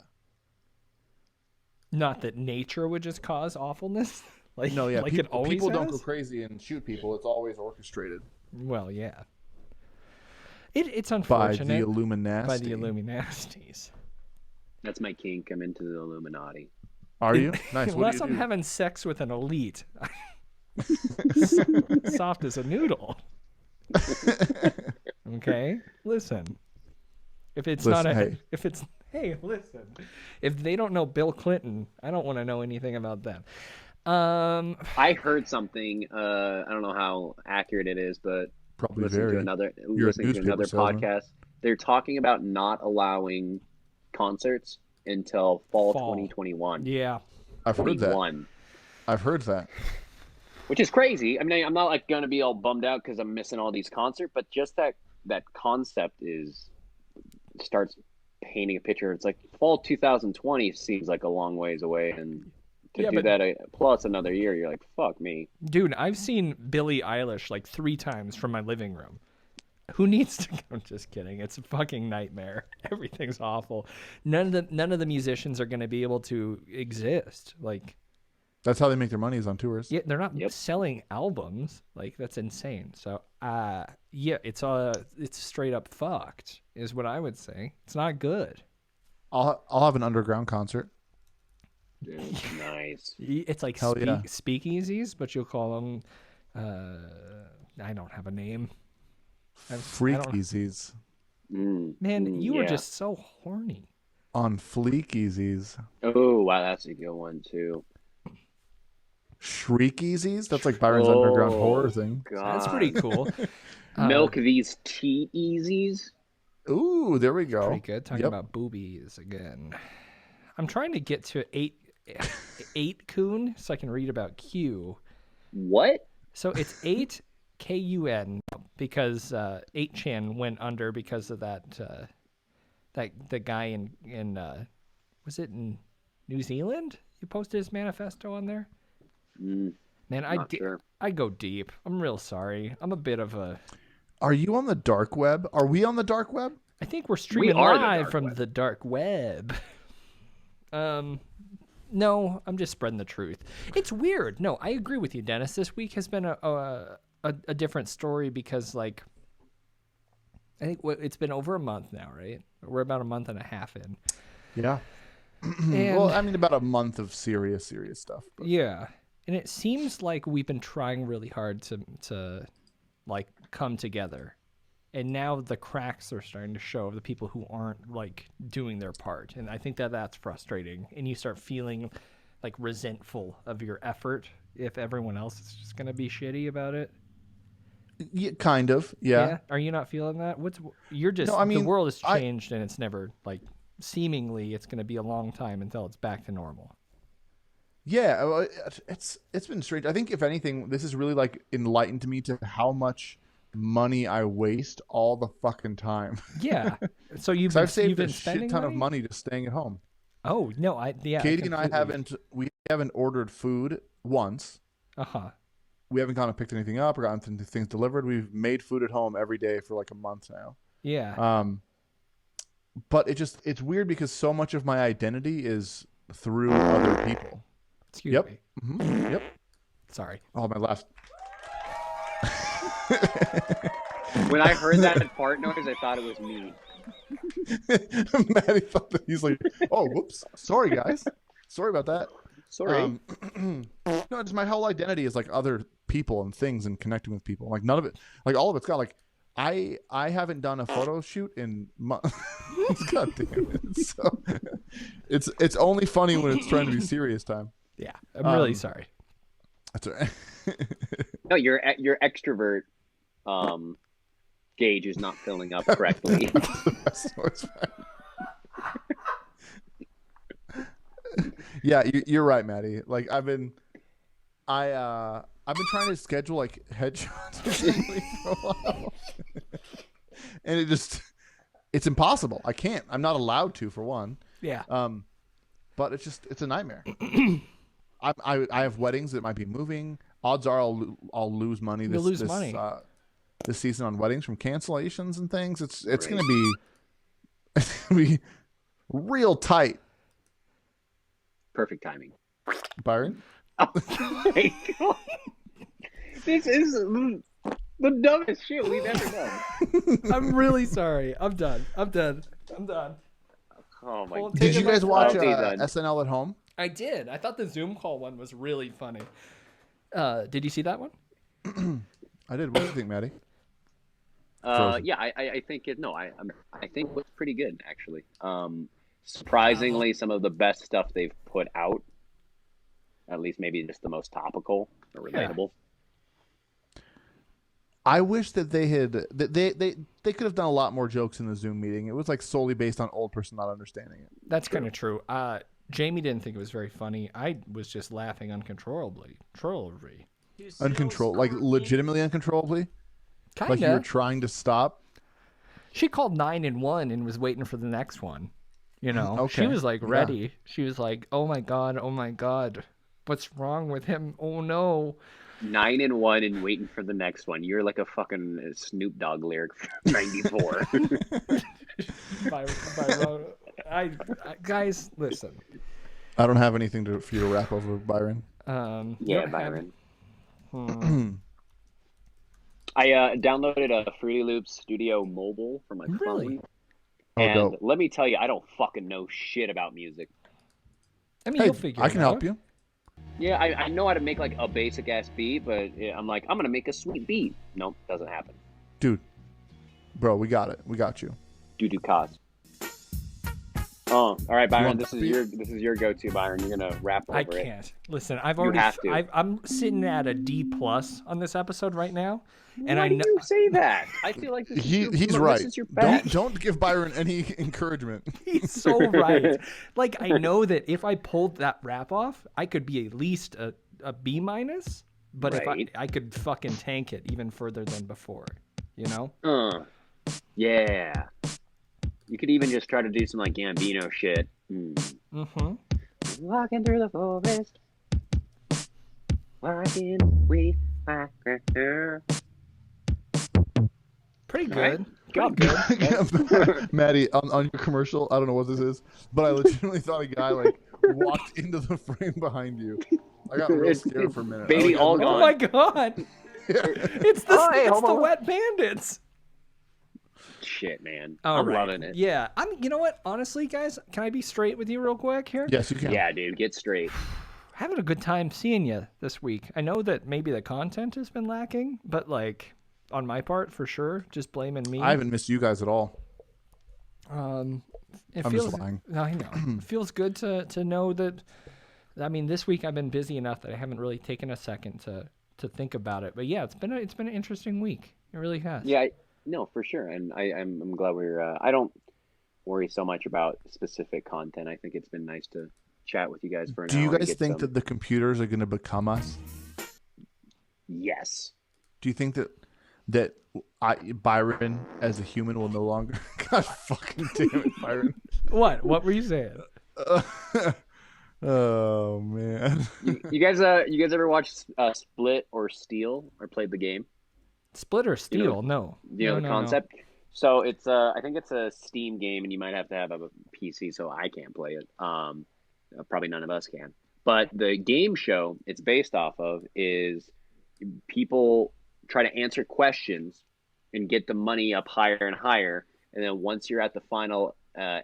Not that nature would just cause awfulness. Like No, yeah, like it always people don't go has? crazy and shoot people. It's always orchestrated Well, yeah. It's by unfortunate the Illuminati. by the Illuminasties. That's my kink. I'm into the Illuminati. Are you? Nice. What Unless do you I'm do? having sex with an elite. Soft as a noodle. Okay? Listen. If it's Listen, not a hey. if it's Hey, listen. If they don't know Bill Clinton, I don't want to know anything about them. I heard something. I don't know how accurate it is, but Probably listening to very. another You're a listening to newspaper another salesman. podcast, they're talking about not allowing concerts until fall Fall. 2021. Yeah. I've heard that. 21. I've heard that. Which is crazy. I mean, I'm not like gonna be all bummed out because I'm missing all these concerts, but just that concept starts painting a picture. It's like fall 2020 seems like a long ways away, and to Yeah, do but- that plus another year, you're like, fuck me. Dude, I've seen Billie Eilish like 3 times from my living room. Who needs to go? I'm just kidding. It's a fucking nightmare. Everything's awful. None of the musicians are going to be able to exist. Like, That's how they make their money is on tours. yeah, they're not Yep. selling albums. Like, that's insane. So, yeah, it's straight up fucked, is what I would say. It's not good. I'll have an underground concert. Dude, nice. It's like Hell yeah. speakeasies, but you'll call them. I don't have a name. I don't- Freakeasies Man, you were yeah. just so horny. on Fleekeasies. Oh wow, that's a good one too. Shriekeasies? That's like Byron's underground Oh, horror thing. God. That's pretty cool. Milk these tea easies. Ooh, there we go. Pretty good. Talking Yep. about boobies again. I'm trying to get to 8 Kun so I can read about Q. What? So it's 8 KUN because 8chan went under because of that the guy in was it in New Zealand? You posted his manifesto on there? Man, Not sure. I go deep. I'm real sorry. I'm a bit of a Are you on the dark web? Are we on the dark web? I think we're streaming are the live dark from web. the dark web. No, I'm just spreading the truth. It's weird. No, I agree with you, Dennis. This week has been a different story because, like, I think it's been over a month now, right? We're about a month and a half in. Yeah. And, Well, I mean, about a month of serious stuff. But yeah, and it seems like we've been trying really hard to like come together. And now the cracks are starting to show of the people who aren't like doing their part. And I think that's frustrating. And you start feeling like resentful of your effort if everyone else is just going to be shitty about it. yeah, kind of. Yeah. Are you not feeling that? You're just, No, I mean, the world has changed and it's never like, seemingly it's going to be a long time until it's back to normal. Yeah, well, it's been strange. I think if anything, this has really like enlightened me to how much money I waste all the fucking time. Yeah. So you've 'Cause been, I've saved you've been a shit spending ton of money just staying at home. Oh, no. Yeah. Katie and I haven't ordered food once. Uh-huh. We haven't gone and picked anything up or gotten things delivered. We've made food at home every day for like a month now. Yeah. But it's weird because so much of my identity is through other people. Excuse Yep. me. Mm-hmm. Yep. Sorry. Oh, my last. When I heard that fart noise, I thought it was me. Maddie thought that he's like, oh, whoops. Sorry, guys. Sorry about that. Sorry. No, just my whole identity is like other people and things and connecting with people. Like none of it, like all of it's got like, I haven't done a photo shoot in months. God damn it. So it's only funny when it's trying to be serious time. Yeah. I'm really sorry. That's all right. No, your extrovert gauge is not filling up correctly. So it's fine. Yeah, you're right, Maddie. Like I've been trying to schedule like headshots or something for a while, and it's impossible. I can't. I'm not allowed to, for one. Yeah. But it's a nightmare. I have weddings that might be moving. Odds are I'll lose money. You'll lose money. This season on weddings from cancellations and things. It's gonna be real tight. Perfect timing. Byron. Oh my God. This is the dumbest shit we've ever done. I'm really sorry. I'm done. Oh my Well, God. Did you guys watch Okay, done. SNL at home? I did. I thought the Zoom call one was really funny. Did you see that one? I did. What do you think, Maddie? Yeah, I think I think it was pretty good actually. Surprisingly, some of the best stuff they've put out. At least maybe just the most topical or relatable. I wish that they had they could have done a lot more jokes in the Zoom meeting. It was like solely based on old person not understanding it. That's kind of true. Jamie didn't think it was very funny. I was just laughing uncontrollably. Like legitimately uncontrollably. Kinda. Like you were trying to stop. She called 9-1 and was waiting for the next one. You know, Okay. She was like Yeah. ready. She was like, "Oh my god, what's wrong with him? Oh no." 9-1 and waiting for the next one. You're like a fucking Snoop Dogg lyric from '94. Guys, listen. I don't have anything for you to wrap over, Byron. You Yeah, don't Byron. have- I downloaded a Fruity Loops Studio Mobile for my Really? phone. Oh, And dope. let me tell you, I don't fucking know shit about music. I mean, Hey, you'll figure I it can out. help you. Yeah, I know how to make like a basic ass beat, but I'm like, I'm gonna make a sweet beat. Nope, doesn't happen. Dude. Bro, we got it. We got you. Doo cause. Oh, all right, Byron. want This that is your go-to, Byron. You're gonna rap over I it. can't. Listen, I've You already. have to. I'm sitting at a D+ on this episode right now, and Why I do know you say that? I feel like this is your, He's right. This is your bag. Don't give Byron any encouragement. he's so right. Like I know that if I pulled that rap off, I could be at least a B-, but Right. if I could fucking tank it even further than before, you know? Yeah. You could even just try to do some like Gambino shit. Mm-hmm. Walking through the forest, walking with my girl. Pretty Right. good. Pretty good. Maddie, on your commercial, I don't know what this is, but I legitimately thought a guy like walked into the frame behind you. I got real scared for a minute. Baby I all looked gone. Oh my god! It's the Oh, hey, it's hold the on. Wet Bandits. Shit, man. All I'm right. loving it. Yeah, you know what? Honestly, guys, can I be straight with you real quick here? Yes, you can. Yeah, dude, get straight. Having a good time seeing you this week. I know that maybe the content has been lacking, but like on my part, for sure, just blaming me. I haven't missed you guys at all. It I'm feels, just lying. I know. It feels good to know that. I mean, this week I've been busy enough that I haven't really taken a second to think about it. But yeah, it's been an interesting week. It really has. Yeah, no, for sure. And I'm glad we're. I don't worry so much about specific content. I think it's been nice to chat with you guys for an Do hour. you and guys get think some- that the computers are going to become us? Yes. Do you think that Byron as a human will no longer? God fucking damn it, Byron. What? What were you saying? Oh man. You guys ever watched Split or Steel or played the game? Split or Steel? No. You know No, the no, no. concept. So it's I think it's a Steam game, and you might have to have a PC, so I can't play it. Probably none of us can. But the game show it's based off of is people try to answer questions and get the money up higher and higher, and then once you're at the final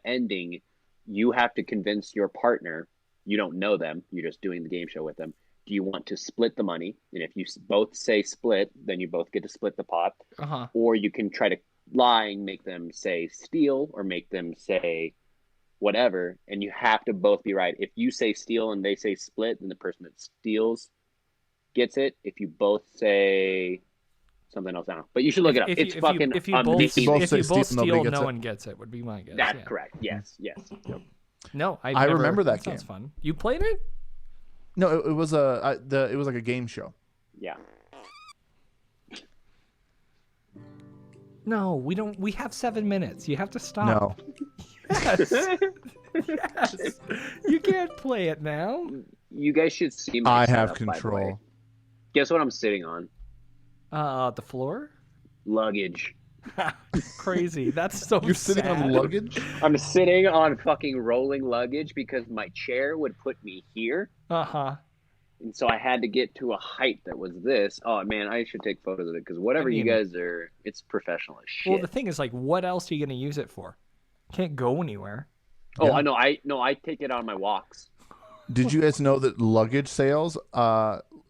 ending, you have to convince your partner. You don't know them. You're just doing the game show with them. Do you want to split the money? And if you both say split, then you both get to split the pot. Uh-huh. Or you can try to lie and make them say steal or make them say whatever. And you have to both be right. If you say steal and they say split, then the person that steals gets it. If you both say something else, I don't know. But you should look it up. It's fucking if you both, amazing. both if say you Steel, both nobody steal, gets no it. one gets it. Would be my guess. That's yeah. correct. Yes, yes. No, I remember that Sounds game. fun. You played it? No, it was it was like a game show. Yeah. No, we don't. We have 7 minutes. You have to stop. No. Yes. Yes. You can't play it now. You guys should see my I have setup, by the way. control. Guess what I'm sitting on? The floor? Luggage. Crazy. That's so You're sitting sad. on luggage? I'm sitting on fucking rolling luggage because my chair would put me here. Uh-huh. And so I had to get to a height that was this. Oh, man, I should take photos of it because whatever I mean- you guys are, it's professional as shit. Well, the thing is, like, what else are you going to use it for? Can't go anywhere. Oh, Yeah. I know. I take it on my walks. Did you guys know that luggage sales,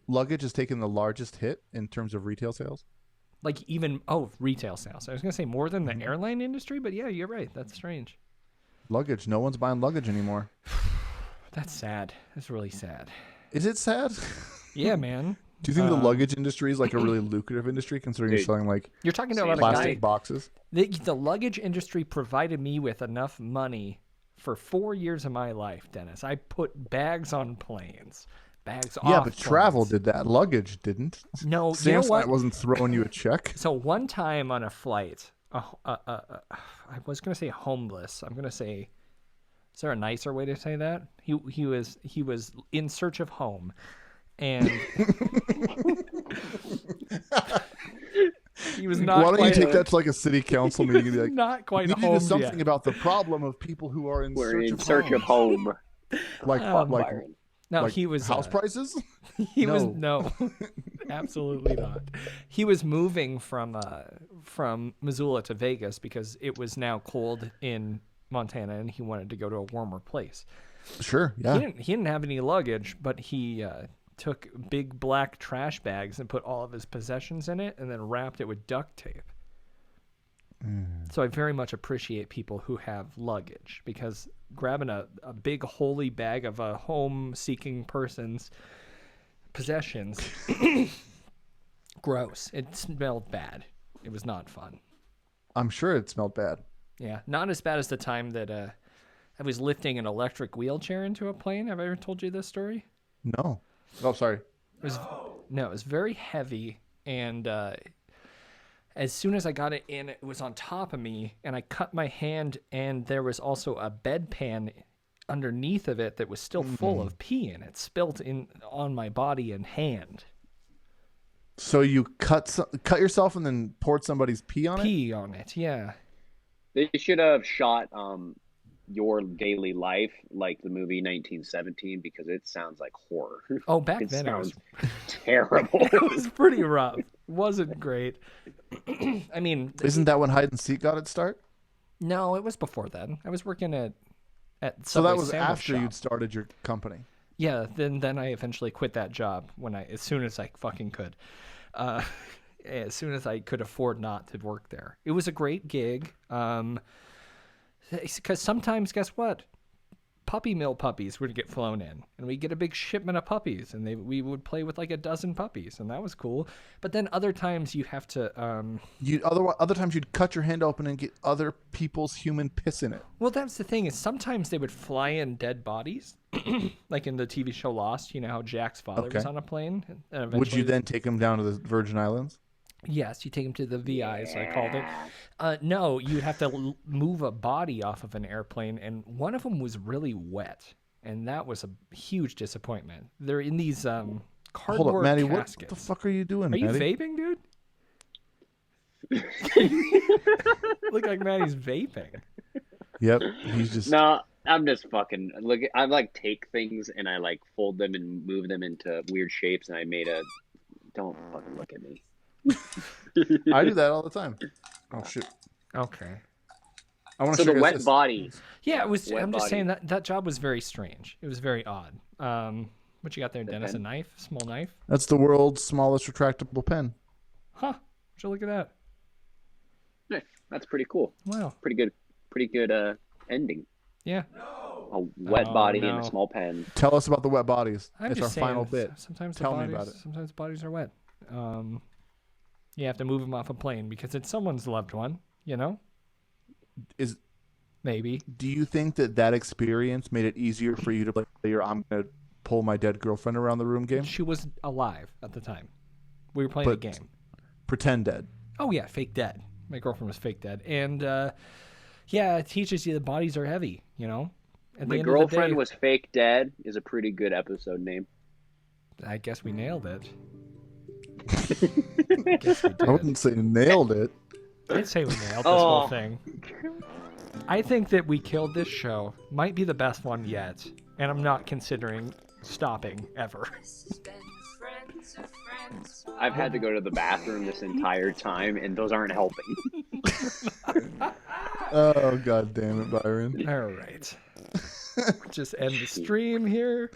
luggage has taken the largest hit in terms of retail sales? Like, even, retail sales. I was going to say more than the airline industry, but yeah, you're right. That's strange. Luggage. No one's buying luggage anymore. That's sad. That's really sad. Is it sad? Yeah, man. Do you think the luggage industry is like a really lucrative industry, considering you're selling like You're talking about a plastic guy. boxes? The luggage industry provided me with enough money for 4 years of my life, Dennis. I put bags on planes, bags off Yeah, but travel planes. did that. Luggage didn't. No, you know Samsonite what? wasn't throwing you a check. So one time on a flight, I was gonna say homeless. I'm gonna say, is there a nicer way to say that? He was in search of home, and he was not. Why don't you quite take that to like a city council meeting and be like, not quite we need to home do something yet. about the problem of people who are in We're in search search of of home. like Byron. No, like he was house prices. He was No. no, absolutely not. He was moving from Missoula to Vegas because it was now cold in Montana, and he wanted to go to a warmer place. Sure, yeah. He didn't have any luggage, but he took big black trash bags and put all of his possessions in it, and then wrapped it with duct tape. So I very much appreciate people who have luggage, because grabbing a big holy bag of a home-seeking person's possessions, gross. It smelled bad. It was not fun. I'm sure it smelled bad. Yeah, not as bad as the time that I was lifting an electric wheelchair into a plane. Have I ever told you this story? No. Oh, sorry. It was very heavy, and as soon as I got it in, it was on top of me, and I cut my hand, and there was also a bedpan underneath of it that was still full of pee in it, spilt in on my body and hand. So you cut yourself and then poured somebody's pee on it? Pee on it, yeah. They should have shot Your Daily Life like the movie 1917, because it sounds like horror. Oh, back It then it was, sounds terrible. it was pretty rough. Wasn't great. I mean, Isn't that when hide and seek got its start? no, it was before then. I was working at So that Subway was sandwich after shop. you'd started your company. Yeah, then I eventually quit that job as soon as I fucking could. As soon as I could afford not to work there. It was a great gig. Because sometimes, guess what? Puppy mill puppies would get flown in, and we'd get a big shipment of puppies, and we would play with like a dozen puppies, and that was cool. But then other times you have to Other times you'd cut your hand open and get other people's human piss in it. well, that's the thing, is sometimes they would fly in dead bodies, like in the TV show Lost. You know how Jack's father was Okay. on a plane, and Would you eventually- then take them down to the Virgin Islands? Yes, you take him to the VI, as I called it. No, you'd have to move a body off of an airplane, and one of them was really wet, and that was a huge disappointment. They're in these cardboard Hold up, Maddie. What caskets. the fuck are you doing, Are you Maddie? vaping, dude? Look like Maddie's vaping. Yep, he's just. No, I'm just fucking look. I like take things and I like fold them and move them into weird shapes, and I made a. Don't fucking look at me. I do that all the time. Oh shit! Okay. I want to So show the you wet this. body. Yeah, it was. Wet I'm just body. saying that job was very strange. It was very odd. What you got there, Dennis? A pen? knife? Small knife? That's the world's smallest retractable pen. Huh? Would you look at that? Yeah, that's pretty cool. Wow. Pretty good ending. Yeah. A wet Oh, body and no. a small pen. Tell us about the wet bodies. I'm it's our just saying, final bit. Sometimes Tell the me bodies, about it. Sometimes bodies are wet. You have to move them off a plane because it's someone's loved one. You know, Is maybe. do you think that experience made it easier for you to play your "I'm gonna pull my dead girlfriend around the room" game? She was alive at the time. We were playing a But- game. Pretend dead. Oh yeah, fake dead. My girlfriend was fake dead, and yeah, it teaches you that bodies are heavy. You know, at My the end of the girlfriend day, was fake dead is a pretty good episode name. I guess we nailed it. I guess we did. I wouldn't say nailed it. I'd say we nailed this whole Oh. thing. I think that we killed this show. Might be the best one yet, and I'm not considering stopping ever. I've had to go to the bathroom this entire time, and those aren't helping. Oh god damn it, Byron! All right. Just end the stream here.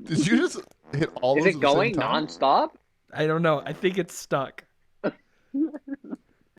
Did you just hit all Is those it at the same going time? nonstop? I don't know. I think it's stuck.